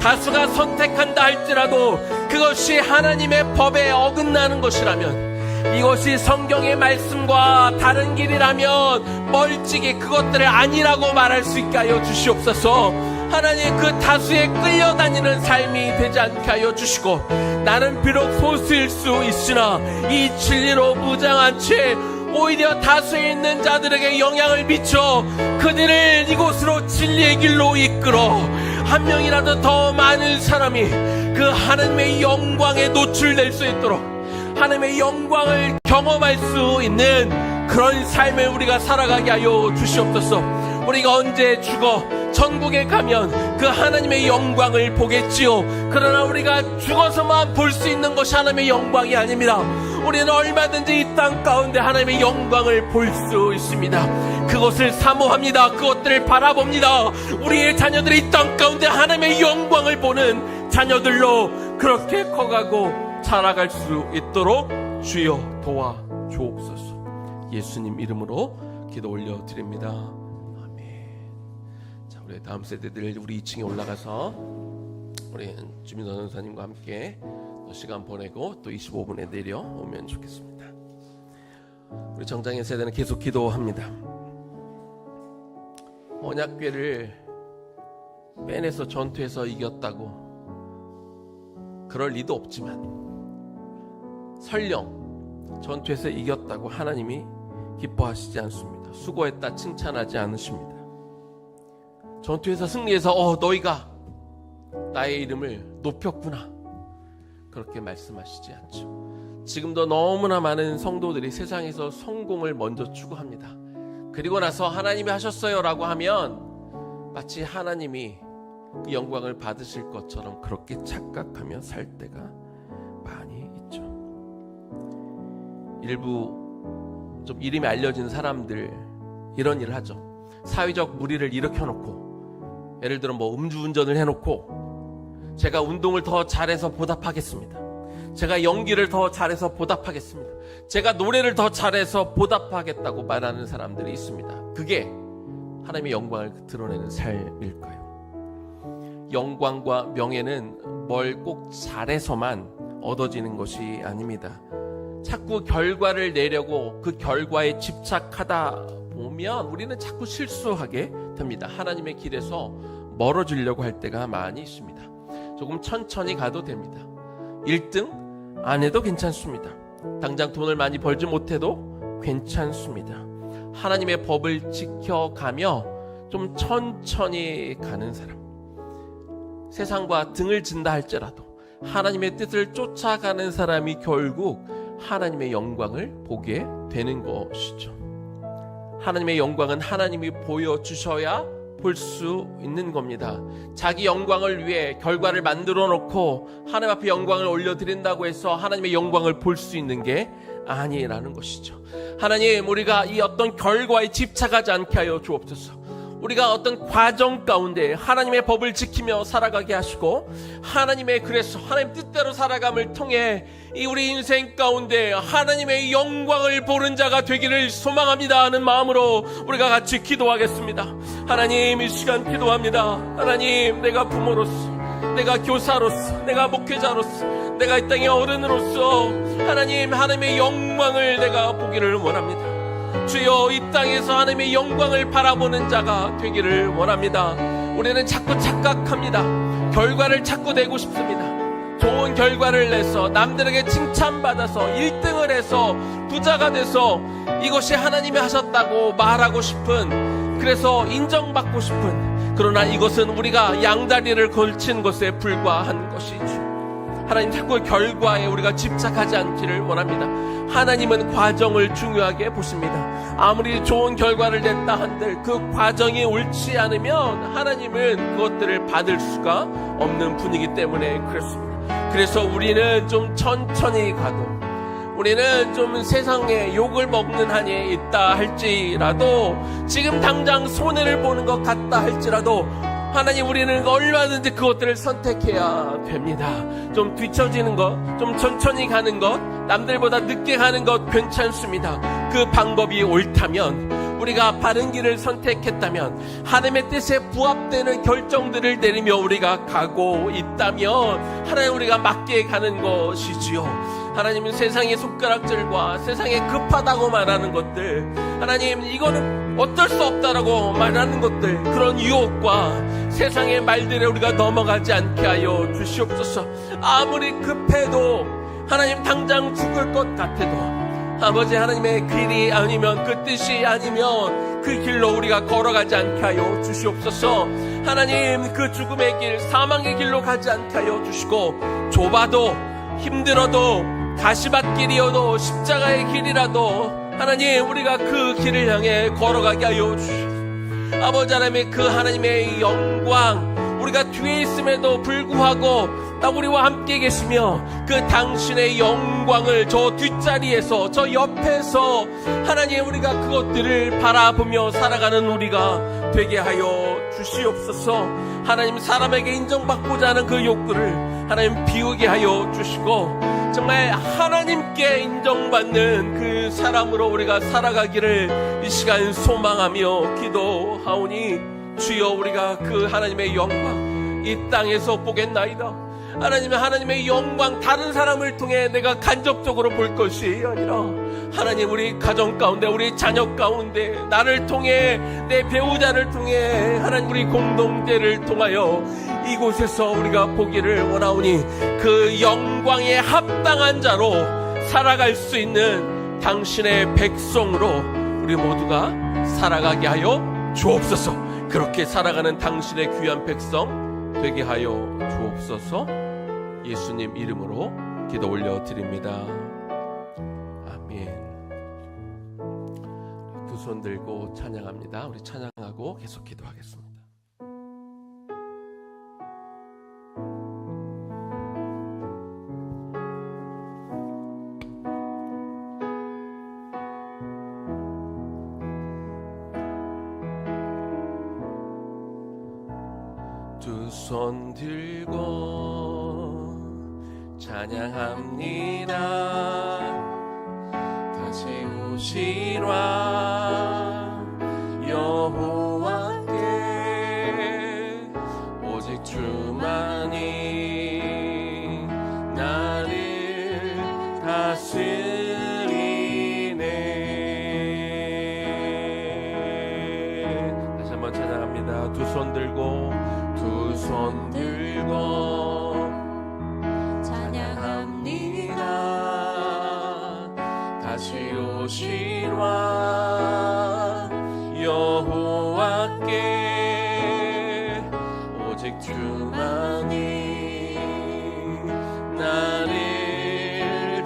다수가 선택한다 할지라도 그것이 하나님의 법에 어긋나는 것이라면, 이것이 성경의 말씀과 다른 길이라면 멀찍이 그것들을 아니라고 말할 수 있게 하여 주시옵소서. 하나님, 그 다수에 끌려다니는 삶이 되지 않게 하여 주시고, 나는 비록 소수일 수 있으나 이 진리로 무장한 채 오히려 다수에 있는 자들에게 영향을 미쳐 그들을 이곳으로 진리의 길로 이끌어 한 명이라도 더 많은 사람이 그 하나님의 영광에 노출될 수 있도록, 하나님의 영광을 경험할 수 있는 그런 삶을 우리가 살아가게 하여 주시옵소서. 우리가 언제 죽어 천국에 가면 그 하나님의 영광을 보겠지요. 그러나 우리가 죽어서만 볼 수 있는 것이 하나님의 영광이 아닙니다. 우리는 얼마든지 이 땅 가운데 하나님의 영광을 볼 수 있습니다. 그것을 사모합니다. 그것들을 바라봅니다. 우리의 자녀들이 이 땅 가운데 하나님의 영광을 보는 자녀들로 그렇게 커가고 살아갈 수 있도록 주여 도와주옵소서. 예수님 이름으로 기도 올려드립니다. 아멘. 우리 다음 세대들 우리 2층에 올라가서 우리 주민 선교사님과 함께 또 시간 보내고 또 25분에 내려오면 좋겠습니다. 우리 정장인 세대는 계속 기도합니다. 언약궤를 빼내서 전투에서 이겼다고 그럴 리도 없지만 설령 전투에서 이겼다고 하나님이 기뻐하시지 않습니다. 수고했다 칭찬하지 않으십니다. 전투에서 승리해서 너희가 나의 이름을 높였구나 그렇게 말씀하시지 않죠. 지금도 너무나 많은 성도들이 세상에서 성공을 먼저 추구합니다. 그리고 나서 하나님이 하셨어요 라고 하면 마치 하나님이 그 영광을 받으실 것처럼 그렇게 착각하며 살 때가 많이 있죠. 일부 좀 이름이 알려진 사람들 이런 일을 하죠. 사회적 무리를 일으켜놓고 예를 들어 음주운전을 해놓고 제가 운동을 더 잘해서 보답하겠습니다. 제가 연기를 더 잘해서 보답하겠습니다. 제가 노래를 더 잘해서 보답하겠다고 말하는 사람들이 있습니다. 그게 하나님의 영광을 드러내는 삶일까요? 영광과 명예는 뭘 꼭 잘해서만 얻어지는 것이 아닙니다. 자꾸 결과를 내려고 그 결과에 집착하다 보면 우리는 자꾸 실수하게 됩니다. 하나님의 길에서 멀어지려고 할 때가 많이 있습니다. 조금 천천히 가도 됩니다. 1등 안 해도 괜찮습니다. 당장 돈을 많이 벌지 못해도 괜찮습니다. 하나님의 법을 지켜가며 좀 천천히 가는 사람, 세상과 등을 진다 할지라도 하나님의 뜻을 쫓아가는 사람이 결국 하나님의 영광을 보게 되는 것이죠. 하나님의 영광은 하나님이 보여주셔야 볼 수 있는 겁니다. 자기 영광을 위해 결과를 만들어 놓고 하나님 앞에 영광을 올려드린다고 해서 하나님의 영광을 볼 수 있는 게 아니라는 것이죠. 하나님, 우리가 이 어떤 결과에 집착하지 않게 하여 주옵소서. 우리가 어떤 과정 가운데 하나님의 법을 지키며 살아가게 하시고 하나님의 그래서 하나님 뜻대로 살아감을 통해 이 우리 인생 가운데 하나님의 영광을 보는 자가 되기를 소망합니다 하는 마음으로 우리가 같이 기도하겠습니다. 하나님, 이 시간 기도합니다. 하나님, 내가 부모로서, 내가 교사로서, 내가 목회자로서, 내가 이 땅의 어른으로서 하나님의 영광을 내가 보기를 원합니다. 주여, 이 땅에서 하나님의 영광을 바라보는 자가 되기를 원합니다. 우리는 자꾸 착각합니다. 결과를 자꾸 내고 싶습니다. 좋은 결과를 내서 남들에게 칭찬받아서 1등을 해서 부자가 돼서 이것이 하나님이 하셨다고 말하고 싶은, 그래서 인정받고 싶은, 그러나 이것은 우리가 양다리를 걸친 것에 불과한 것이죠. 하나님, 자꾸 결과에 우리가 집착하지 않기를 원합니다. 하나님은 과정을 중요하게 보십니다. 아무리 좋은 결과를 냈다 한들 그 과정이 옳지 않으면 하나님은 그것들을 받을 수가 없는 분이기 때문에 그렇습니다. 그래서 우리는 좀 천천히 가도, 우리는 좀 세상에 욕을 먹는 한이 있다 할지라도, 지금 당장 손해를 보는 것 같다 할지라도 하나님, 우리는 얼마든지 그것들을 선택해야 됩니다. 좀 뒤처지는 것, 좀 천천히 가는 것, 남들보다 늦게 가는 것 괜찮습니다. 그 방법이 옳다면, 우리가 바른 길을 선택했다면, 하나님의 뜻에 부합되는 결정들을 내리며 우리가 가고 있다면 하나님, 우리가 맞게 가는 것이지요. 하나님은 세상의 손가락질과 세상에 급하다고 말하는 것들, 하나님, 이거는 어쩔 수 없다라고 말하는 것들, 그런 유혹과 세상의 말들에 우리가 넘어가지 않게 하여 주시옵소서. 아무리 급해도, 하나님 당장 죽을 것 같아도, 아버지 하나님의 길이 아니면, 그 뜻이 아니면 그 길로 우리가 걸어가지 않게 하여 주시옵소서. 하나님, 그 죽음의 길, 사망의 길로 가지 않게 하여 주시고, 좁아도 힘들어도 가시밭길이어도 십자가의 길이라도 하나님, 우리가 그 길을 향해 걸어가게 하여 주시옵소서. 아버지 하나님의 그 하나님의 영광, 우리가 뒤에 있음에도 불구하고 우리와 함께 계시며 그 당신의 영광을 저 뒷자리에서, 저 옆에서 하나님, 우리가 그것들을 바라보며 살아가는 우리가 되게 하여 주시옵소서. 하나님, 사람에게 인정받고자 하는 그 욕구를 하나님 비우게 하여 주시고, 정말 하나님께 인정받는 그 사람으로 우리가 살아가기를 이 시간 소망하며 기도하오니 주여 우리가 그 하나님의 영광 이 땅에서 보겠나이다. 하나님의 영광 다른 사람을 통해 내가 간접적으로 볼 것이 아니라 하나님 우리 가정 가운데 우리 자녀 가운데 나를 통해 내 배우자를 통해 하나님 우리 공동체를 통하여 이곳에서 우리가 보기를 원하오니 그 영광에 합당한 자로 살아갈 수 있는 당신의 백성으로 우리 모두가 살아가게 하여 주옵소서. 그렇게 살아가는 당신의 귀한 백성 되게 하여 주옵소서. 예수님 이름으로 기도 올려드립니다. 아멘. 두 손 들고 찬양합니다. 우리 찬양하고 계속 기도하겠습니다. 두 손 들고 찬양합니다. 다시 오시라 여호와께 오직 주만이 나를 다스리네. 다시 한번 찬양합니다. 두 손 들고 두 손 들고 찬양합니다. 다시 오시라 여호와께 오직 주만이 나를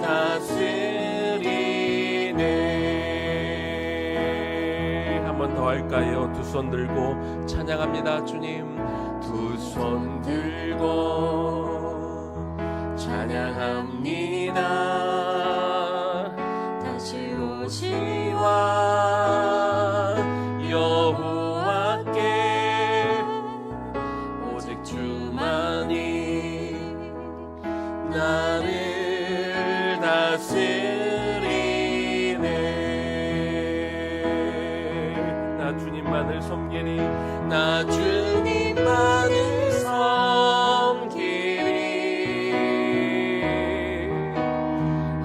다스리네. 한 번 더 할까요? 두 손 들고 찬양합니다. 주님 두 손 들고 찬양합니다. 다시 오시와 여호와께 오직 주만이 나를 다스리네. 나 주님만을 섬기리. 나 주님만을 섬기리.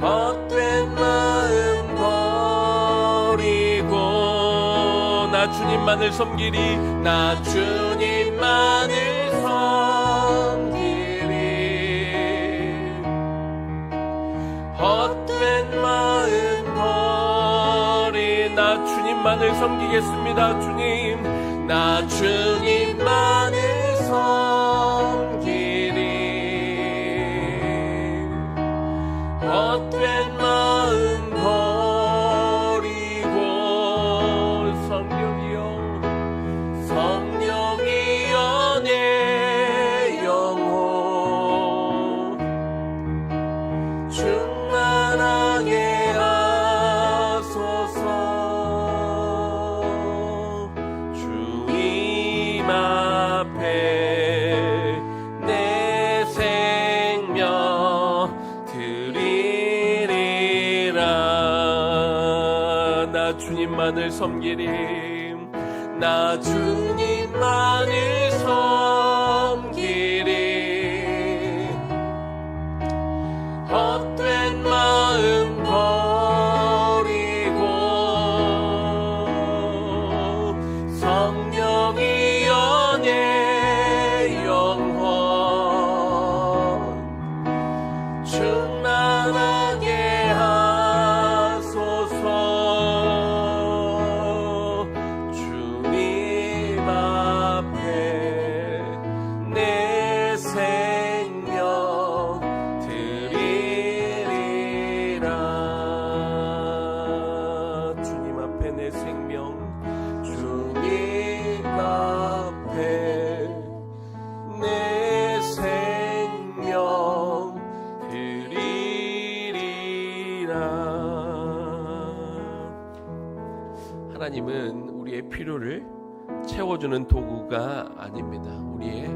헛된 마음 버리고 나 주님만을 섬기리. 나 주님만을 섬기리. 헛된 마음 버리. 나 주님만을 섬기겠습니다. 주님 나 주님만을 섬기리. 헛된 마음 버리고 성령이여 성령이여 내 영혼 충만하게 하소서. 주님 앞에 내 생명 드리리라. 나 주님만을 섬기리. 나 주님만을 섬기리. 헛된 마음 버리고 성령이여 내 영혼 충만하게 하소서. 주님 앞에 내 생명 드리리라. 주님 앞에 내 생명 주님 앞에 내 생명 드리리라. 하나님은 우리의 필요를 채워주는 도구가 아닙니다. 우리의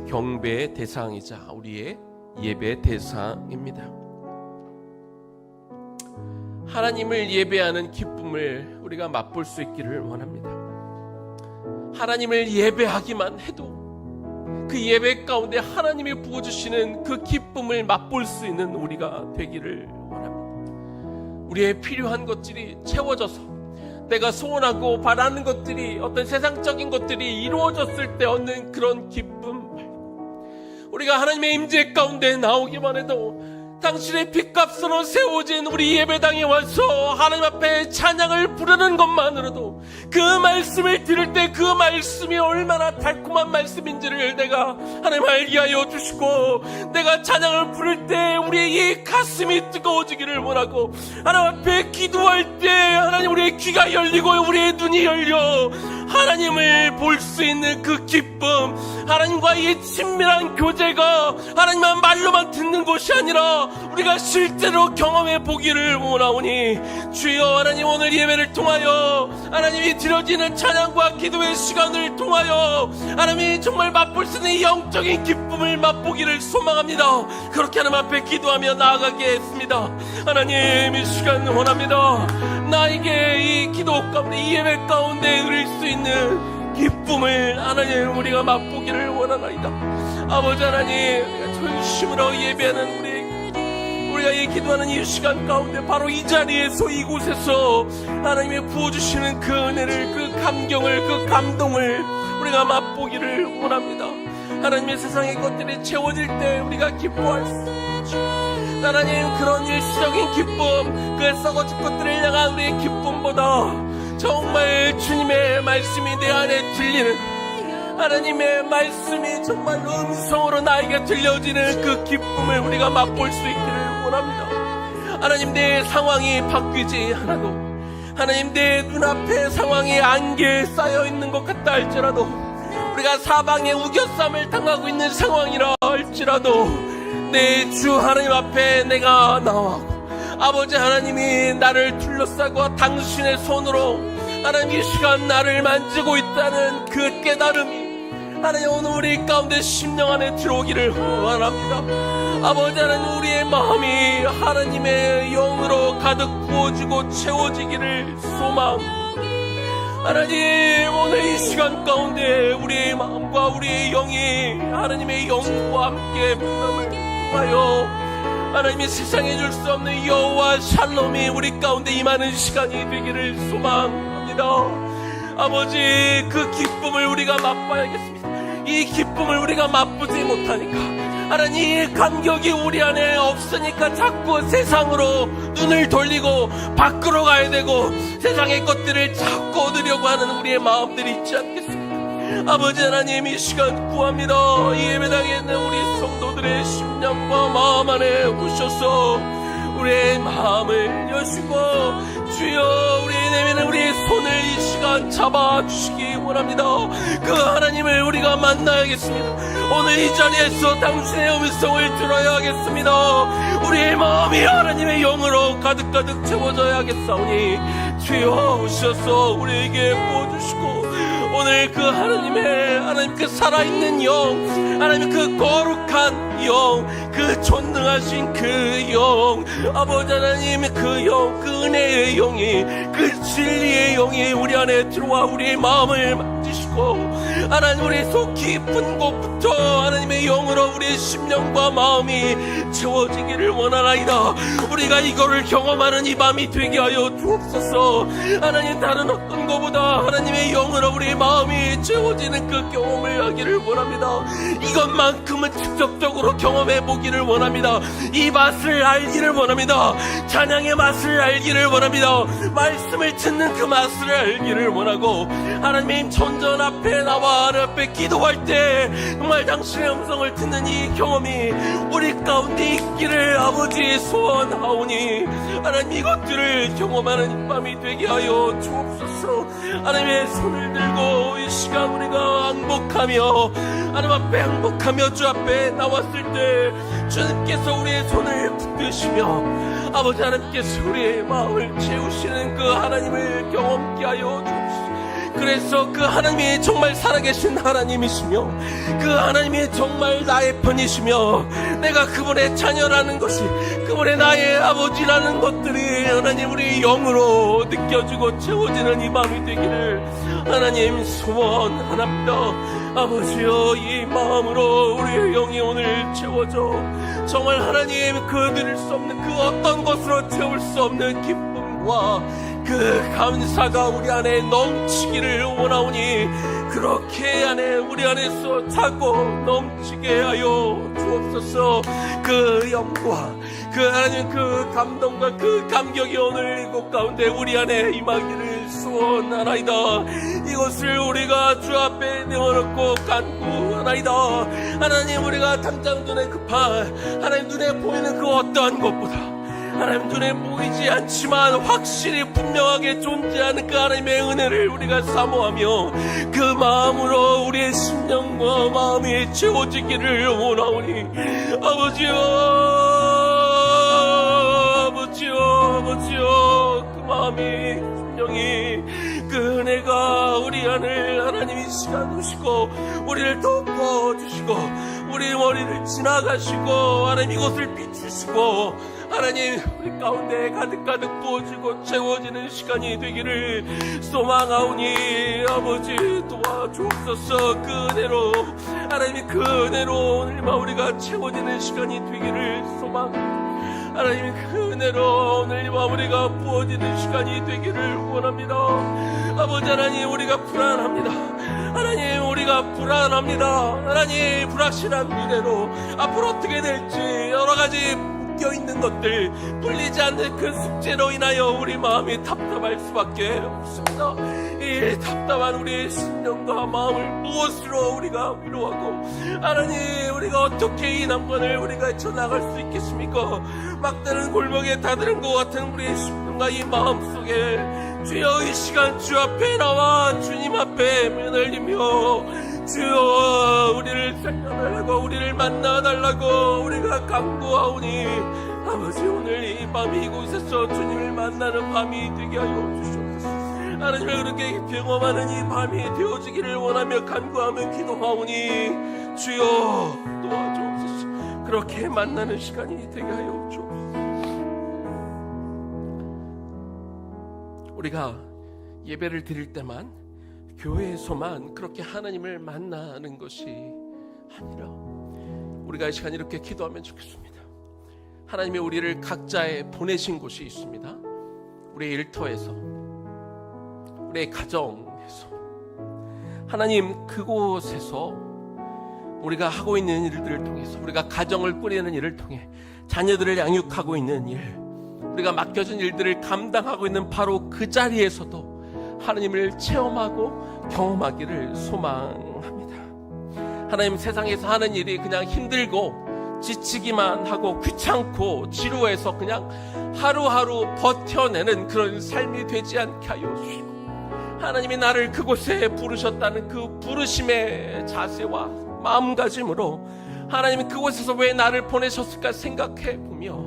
경배의 대상이자 우리의 예배 대상입니다. 하나님을 예배하는 기쁨을 우리가 맛볼 수 있기를 원합니다. 하나님을 예배하기만 해도 그 예배 가운데 하나님이 부어주시는 그 기쁨을 맛볼 수 있는 우리가 되기를 원합니다. 우리의 필요한 것들이 채워져서 내가 소원하고 바라는 것들이, 어떤 세상적인 것들이 이루어졌을 때 얻는 그런 기쁨 말고, 우리가 하나님의 임재 가운데 나오기만 해도 당신의 핏값으로 세워진 우리 예배당에 와서 하나님 앞에 찬양을 부르는 것만으로도 그 말씀을 들을 때 그 말씀이 얼마나 달콤한 말씀인지를 내가 하나님 알게 하여 주시고, 내가 찬양을 부를 때 우리의 이 가슴이 뜨거워지기를 원하고, 하나님 앞에 기도할 때 하나님 우리의 귀가 열리고 우리의 눈이 열려 하나님을 볼 수 있는 그 기쁨, 하나님과의 친밀한 교제가 하나님만 말로만 듣는 것이 아니라 우리가 실제로 경험해 보기를 원하오니, 주여 하나님 오늘 예배를 통하여 하나님이 드려지는 찬양과 기도의 시간을 통하여 하나님이 정말 맛볼 수 있는 영적인 기쁨을 맛보기를 소망합니다. 그렇게 하나님 앞에 기도하며 나아가게 했습니다. 하나님 이 시간 원합니다. 나에게 이 기도 가운데, 이 예배 가운데 누릴 수 있는 기쁨을 하나님 우리가 맛보기를 원하나이다. 아버지 하나님, 우리가 전심으로 예배하는 우리가 이 기도하는 이 시간 가운데 바로 이 자리에서, 이곳에서 하나님이 부어주시는 그 은혜를, 그 감경을, 그 감동을 우리가 맛보기를 원합니다. 하나님의 세상의 것들이 채워질 때 우리가 기뻐할 수 있습니다. 하나님, 그런 일시적인 기쁨, 그 썩어질 것들을 향한 우리의 기쁨보다 정말 주님의 말씀이 내 안에 들리는, 하나님의 말씀이 정말 음성으로 나에게 들려지는 그 기쁨을 우리가 맛볼 수 있기를 원합니다. 하나님, 내 상황이 바뀌지 않아도, 하나님 내 눈앞에 상황이 안개에 쌓여있는 것 같다 할지라도, 우리가 사방에 우겨쌈을 당하고 있는 상황이라 할지라도 내 주 하나님 앞에 내가 나와고, 아버지 하나님이 나를 둘러싸고 당신의 손으로 하나님 이 시간 나를 만지고 있다는 그 깨달음이 하나님 오늘 우리 가운데 심령 안에 들어오기를 원합니다. 아버지 하나님, 우리의 마음이 하나님의 영으로 가득 부어지고 채워지기를 소망합니다. 하나님, 오늘 이 시간 가운데 우리의 마음과 우리의 영이 하나님의 영과 함께 만남을 통하여 하나님이 세상에 줄 수 없는 여호와 샬롬이 우리 가운데 임하는 시간이 되기를 소망합니다. 아버지, 그 기쁨을 우리가 맛봐야겠습니다. 이 기쁨을 우리가 맛보지 못하니까, 하나님 이 감격이 우리 안에 없으니까 자꾸 세상으로 눈을 돌리고 밖으로 가야 되고 세상의 것들을 자꾸 얻으려고 하는 우리의 마음들이 있지 않겠습니까? 아버지 하나님, 이 시간 구합니다. 이 예배당에 있는 우리 성도들의 심령과 마음 안에 오셔서 우리의 마음을 여시고, 주여 우리의 내면에 우리의 손을 이 시간 잡아주시기 원합니다. 그 하나님을 우리가 만나야겠습니다. 오늘 이 자리에서 당신의 음성을 들어야 하겠습니다. 우리의 마음이 하나님의 영으로 가득가득 채워져야겠사오니, 주여 오셔서 우리에게 부어주시고, 오늘 그 하나님 그 살아있는 영, 하나님 그 거룩한 영, 그 전능하신 그 영, 아버지 하나님 그 영, 그 은혜의 영이, 그 진리의 영이 우리 안에 들어와 우리의 마음을 만지시고, 하나님 우리의 속 깊은 곳부터 하나님의 영으로 우리의 심령과 마음이 채워지기를 원하나이다. 우리가 이거를 경험하는 이 밤이 되게 하여 주옵소서. 하나님, 다른 어떤 것보다 하나님의 영으로 우리의 마음이 채워지는 그 경험을 하기를 원합니다. 이것만큼은 직접적으로 경험해 보기를 원합니다. 이 맛을 알기를 원합니다. 찬양의 맛을 알기를 원합니다. 말씀을 듣는 그 맛을 알기를 원하고, 하나님의 전전 앞에 나와 하나님 앞에 기도할 때 정말 당신의 음성을 듣는 이 경험이 우리 가운데 있기를 아버지 소원하오니, 하나님 이것들을 경험하는 이 밤이 되게 하여 주옵소서. 하나님의 손을 들고 이 시간 우리가 항복하며 하나님 앞에 항복하며 주 앞에 나왔을 때 주님께서 우리의 손을 붙드시며 아버지 하나님께서 우리의 마음을 채우시는 그 하나님을 경험케 하여 주옵소서. 그래서 그 하나님이 정말 살아계신 하나님이시며 그 하나님이 정말 나의 편이시며 내가 그분의 자녀라는 것이, 그분의 나의 아버지라는 것들이 하나님 우리 영으로 느껴지고 채워지는 이 마음이 되기를 하나님 소원합니다. 아버지여, 이 마음으로 우리의 영이 오늘 채워져 정말 하나님 그 누릴 수 없는 그 어떤 것으로 채울 수 없는 기쁨과 그 감사가 우리 안에 넘치기를 원하오니 그렇게 우리 안에서 차고 넘치게 하여 주옵소서. 그 영광, 그 하나님 그 감동과 그 감격이 오늘 이곳 가운데 우리 안에 임하기를 소원하나이다. 이것을 우리가 주 앞에 내어놓고 간구하나이다. 하나님, 우리가 당장 눈에 급한 하나님 눈에 보이는 그 어떠한 것보다 하나님 눈에 보이지 않지만 확실히 분명하게 존재하는 그 하나님의 은혜를 우리가 사모하며 그 마음으로 우리의 심령과 마음이 채워지기를 원하오니 아버지여, 아버지여, 아버지여, 그 마음이 심령이 그 은혜가 우리 안을 하나님이 시간 두시고 우리를 덮어주시고 우리 머리를 지나가시고 하나님 이곳을 비추시고 하나님 우리 가운데 가득가득 부어지고 채워지는 시간이 되기를 소망하오니 아버지 도와주옵소서. 그 은혜로 하나님이 그 은혜로 오늘만 우리가 채워지는 시간이 되기를 소망합니다. 하나님 그 은혜로 오늘만 우리가 부어지는 시간이 되기를 원합니다. 아버지 하나님, 우리가 불안합니다. 하나님, 우리가 불안합니다. 하나님, 불확실한 미래로 앞으로 어떻게 될지 여러 가지 묶여있는 것들, 풀리지 않는 그 숙제로 인하여 우리 마음이 답답할 수밖에 없습니다. 이 답답한 우리의 심령과 마음을 무엇으로 우리가 위로하고 하나님 우리가 어떻게 이 난관을 우리가 헤쳐나갈 수 있겠습니까? 막다른 골목에 다다른 것 같은 우리의 심령과 이 마음속에 주여 이 시간 주 앞에 나와 주님 앞에 매달리며 주여 우리를 살려달라고 우리를 만나달라고 우리가 간구하오니 아버지 오늘 이 밤이 이곳에서 주님을 만나는 밤이 되게 하여 주시옵소서. 하나님을 그렇게 경험하는 이 밤이 되어지기를 원하며 간구하며 기도하오니 주여 도와주옵소서. 그렇게 만나는 시간이 되게 하여 주옵소서. 우리가 예배를 드릴 때만 교회에서만 그렇게 하나님을 만나는 것이 아니라 우리가 이 시간 이렇게 기도하면 좋겠습니다. 하나님이 우리를 각자에 보내신 곳이 있습니다. 우리의 일터에서, 우리의 가정에서, 하나님 그곳에서 우리가 하고 있는 일들을 통해서, 우리가 가정을 꾸리는 일을 통해 자녀들을 양육하고 있는 일, 우리가 맡겨진 일들을 감당하고 있는 바로 그 자리에서도 하나님을 체험하고 경험하기를 소망합니다. 하나님, 세상에서 하는 일이 그냥 힘들고 지치기만 하고 귀찮고 지루해서 그냥 하루하루 버텨내는 그런 삶이 되지 않게 하여 주시고, 하나님이 나를 그곳에 부르셨다는 그 부르심의 자세와 마음가짐으로 하나님이 그곳에서 왜 나를 보내셨을까 생각해 보며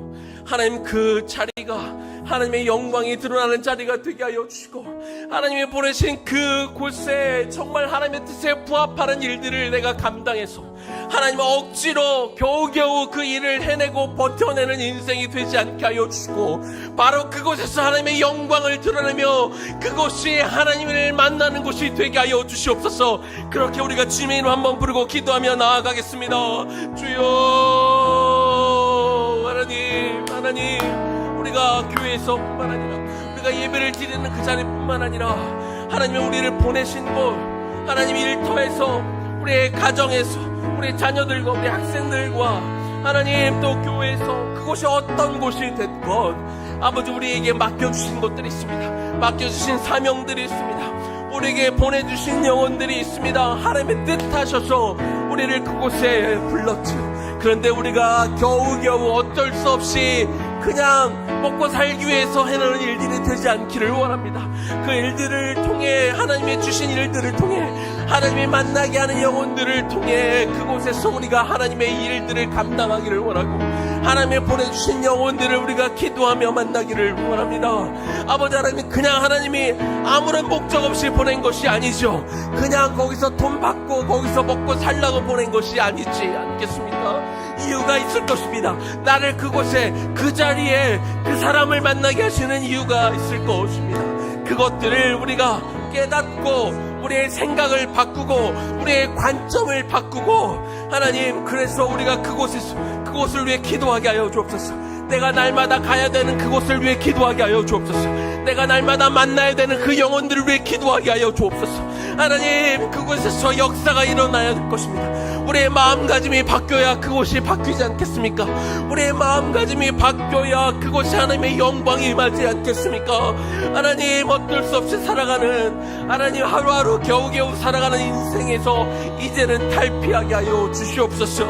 하나님 그 자리가 하나님의 영광이 드러나는 자리가 되게 하여 주시고, 하나님이 보내신 그곳에 정말 하나님의 뜻에 부합하는 일들을 내가 감당해서 하나님 억지로 겨우겨우 그 일을 해내고 버텨내는 인생이 되지 않게 하여 주시고, 바로 그곳에서 하나님의 영광을 드러내며 그곳이 하나님을 만나는 곳이 되게 하여 주시옵소서. 그렇게 우리가 주님의 이름 한번 부르고 기도하며 나아가겠습니다. 주여, 하나님, 우리가 교회에서 뿐만 아니라 우리가 예배를 드리는 그 자리뿐만 아니라 하나님이 우리를 보내신 곳, 하나님 일터에서, 우리의 가정에서, 우리 자녀들과 우리 학생들과 하나님 또 교회에서 그곳이 어떤 곳이 됐건 아버지 우리에게 맡겨주신 것들이 있습니다. 맡겨주신 사명들이 있습니다. 우리에게 보내주신 영혼들이 있습니다. 하나님의 뜻하셔서 우리를 그곳에 불렀지. 그런데 우리가 겨우겨우 어쩔 수 없이 그냥 먹고 살기 위해서 해내는 일들이 되지 않기를 원합니다. 그 일들을 통해, 하나님이 주신 일들을 통해, 하나님이 만나게 하는 영혼들을 통해 그곳에서 우리가 하나님의 일들을 감당하기를 원하고, 하나님이 보내주신 영혼들을 우리가 기도하며 만나기를 원합니다. 아버지 하나님, 그냥 하나님이 아무런 목적 없이 보낸 것이 아니죠. 그냥 거기서 돈 받고 거기서 먹고 살라고 보낸 것이 아니지 않겠습니까? 이유가 있을 것입니다. 나를 그곳에, 그 자리에 그 사람을 만나게 하시는 이유가 있을 것입니다. 그것들을 우리가 깨닫고 우리의 생각을 바꾸고 우리의 관점을 바꾸고, 하나님, 그래서 우리가 그곳을 위해 기도하게 하여 주옵소서. 내가 날마다 가야 되는 그곳을 위해 기도하게 하여 주옵소서. 내가 날마다 만나야 되는 그 영혼들을 위해 기도하게 하여 주옵소서. 하나님, 그곳에서 역사가 일어나야 될 것입니다. 우리의 마음가짐이 바뀌어야 그곳이 바뀌지 않겠습니까? 우리의 마음가짐이 바뀌어야 그곳이 하나님의 영광이 임하지 않겠습니까? 하나님, 어쩔 수 없이 살아가는, 하나님, 하루하루 겨우겨우 살아가는 인생에서 이제는 탈피하게 하여 주시옵소서.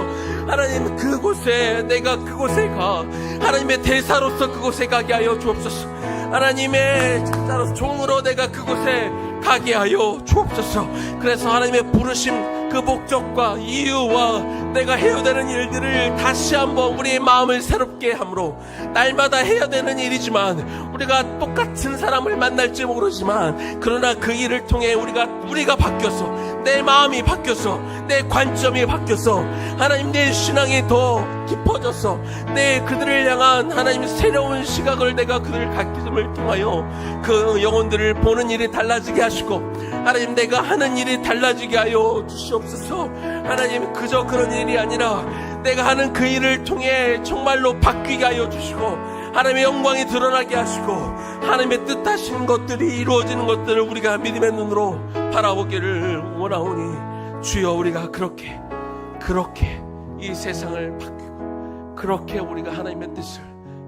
하나님, 그곳에, 내가 그곳에 가, 하나님의 대사로서 그곳에 가게 하여 주옵소서. 하나님의 진짜로 종으로 내가 그곳에 가게 하여 주옵소서. 그래서 하나님의 부르심, 그 목적과 이유와 내가 해야 되는 일들을 다시 한번 우리의 마음을 새롭게 함으로, 날마다 해야 되는 일이지만 우리가 똑같은 사람을 만날지 모르지만, 그러나 그 일을 통해 우리가 바뀌어서, 내 마음이 바뀌어서, 내 관점이 바뀌어서, 하나님, 내 신앙이 더 깊어져서, 내 그들을 향한 하나님 새로운 시각을 내가 그들을 가르침을 통하여 그 영혼들을 보는 일이 달라지게 하시고, 하나님, 내가 하는 일이 달라지게 하여 주시옵소서. 하나님, 그저 그런 일이 아니라 내가 하는 그 일을 통해 정말로 바뀌게 하여 주시고, 하나님의 영광이 드러나게 하시고, 하나님의 뜻하신 것들이 이루어지는 것들을 우리가 믿음의 눈으로 바라보기를 원하오니, 주여, 우리가 그렇게 이 세상을 바뀌고 그렇게 우리가 하나님의 뜻을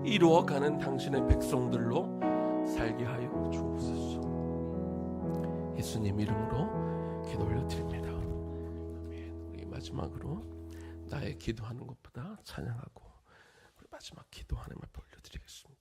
이루어가는 당신의 백성들로 살게 하여 주옵소서. 예수님 이름으로 기도 올려드립니다. 우리 마지막으로 나의 기도하는 것보다 찬양하고 우리 마지막 기도 하나님 앞에 올려드리겠습니다.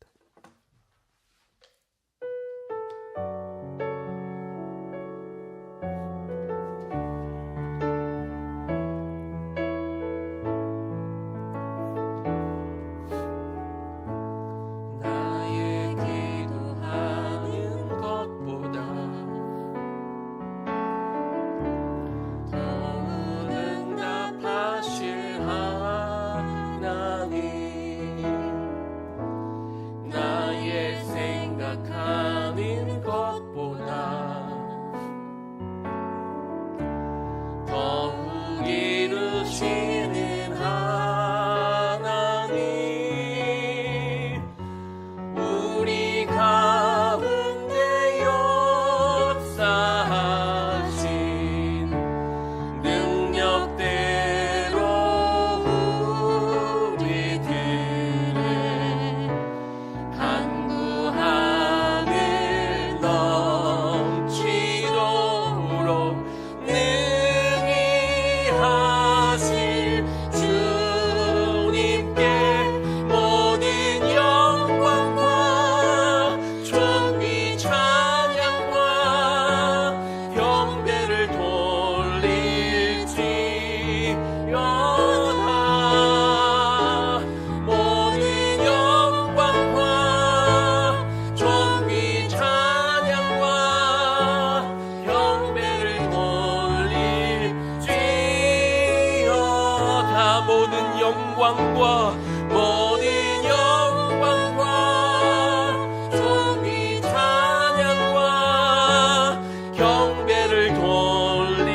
영광과 모든 영광과 존귀 찬양과 경배를 돌릴지어다.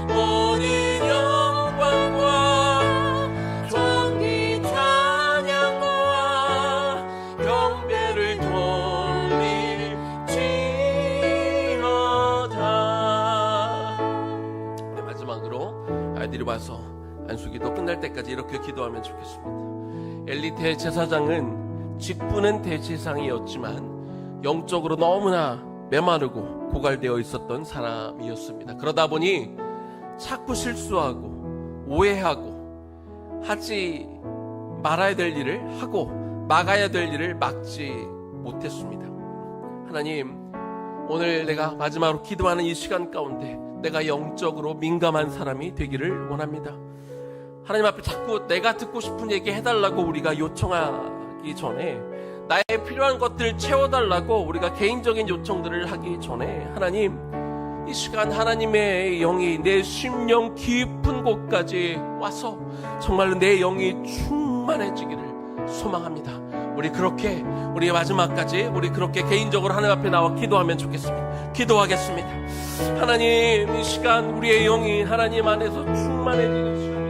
모든 영광과 존귀 찬양과 경배를 돌릴지어다. 네, 마지막으로 아이들이 와서 안수기도 끝날 때까지 이렇게 기도하면 좋겠습니다. 엘리 대제사장은 직분은 대제사장이었지만 영적으로 너무나 메마르고 고갈되어 있었던 사람이었습니다. 그러다 보니 자꾸 실수하고 오해하고 하지 말아야 될 일을 하고 막아야 될 일을 막지 못했습니다. 하나님, 오늘 내가 마지막으로 기도하는 이 시간 가운데 내가 영적으로 민감한 사람이 되기를 원합니다. 하나님 앞에 자꾸 내가 듣고 싶은 얘기 해달라고 우리가 요청하기 전에, 나의 필요한 것들을 채워달라고 우리가 개인적인 요청들을 하기 전에, 하나님, 이 시간 하나님의 영이 내 심령 깊은 곳까지 와서 정말로 내 영이 충만해지기를 소망합니다. 우리 그렇게, 우리 마지막까지 우리 그렇게 개인적으로 하나님 앞에 나와 기도하면 좋겠습니다. 기도하겠습니다. 하나님, 이 시간 우리의 영이 하나님 안에서 충만해지는 시간이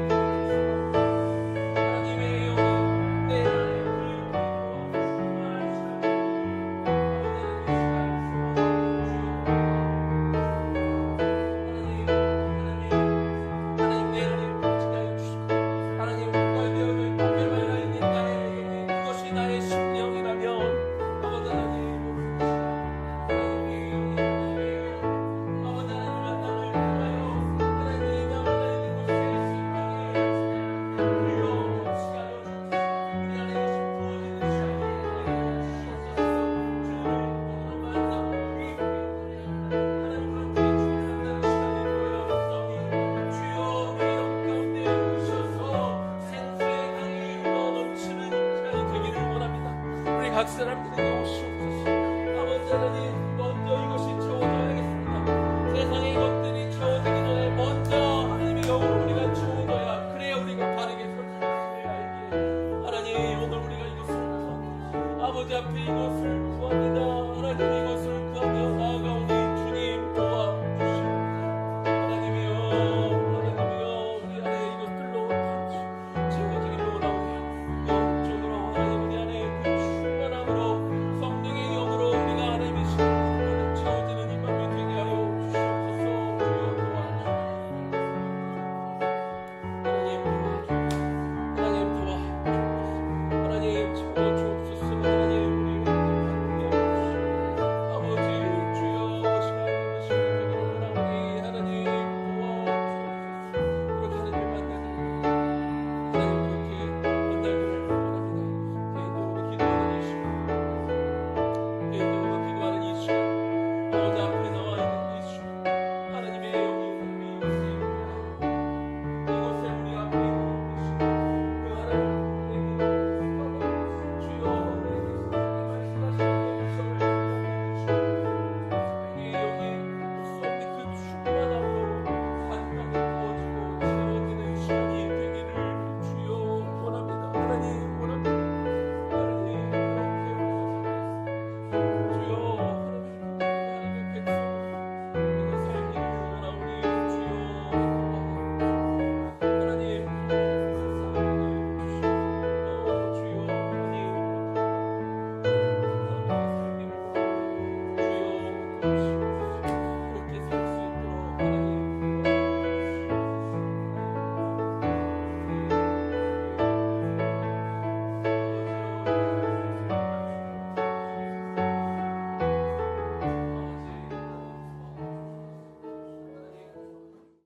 각 사람들에게 오시옵소서. 아버지 하나님, 먼저 이것이 채워져야겠습니다. 세상의 것들이 채워지기 전에 먼저 하나님의 영으로 우리가 채워져야, 그래야 우리가 바르게 설명해야 알기에, 하나님, 오늘 우리가 이것을 구합니다. 아버지 앞에 이것을 구합니다. 하나님, 이것을 구하며 나아가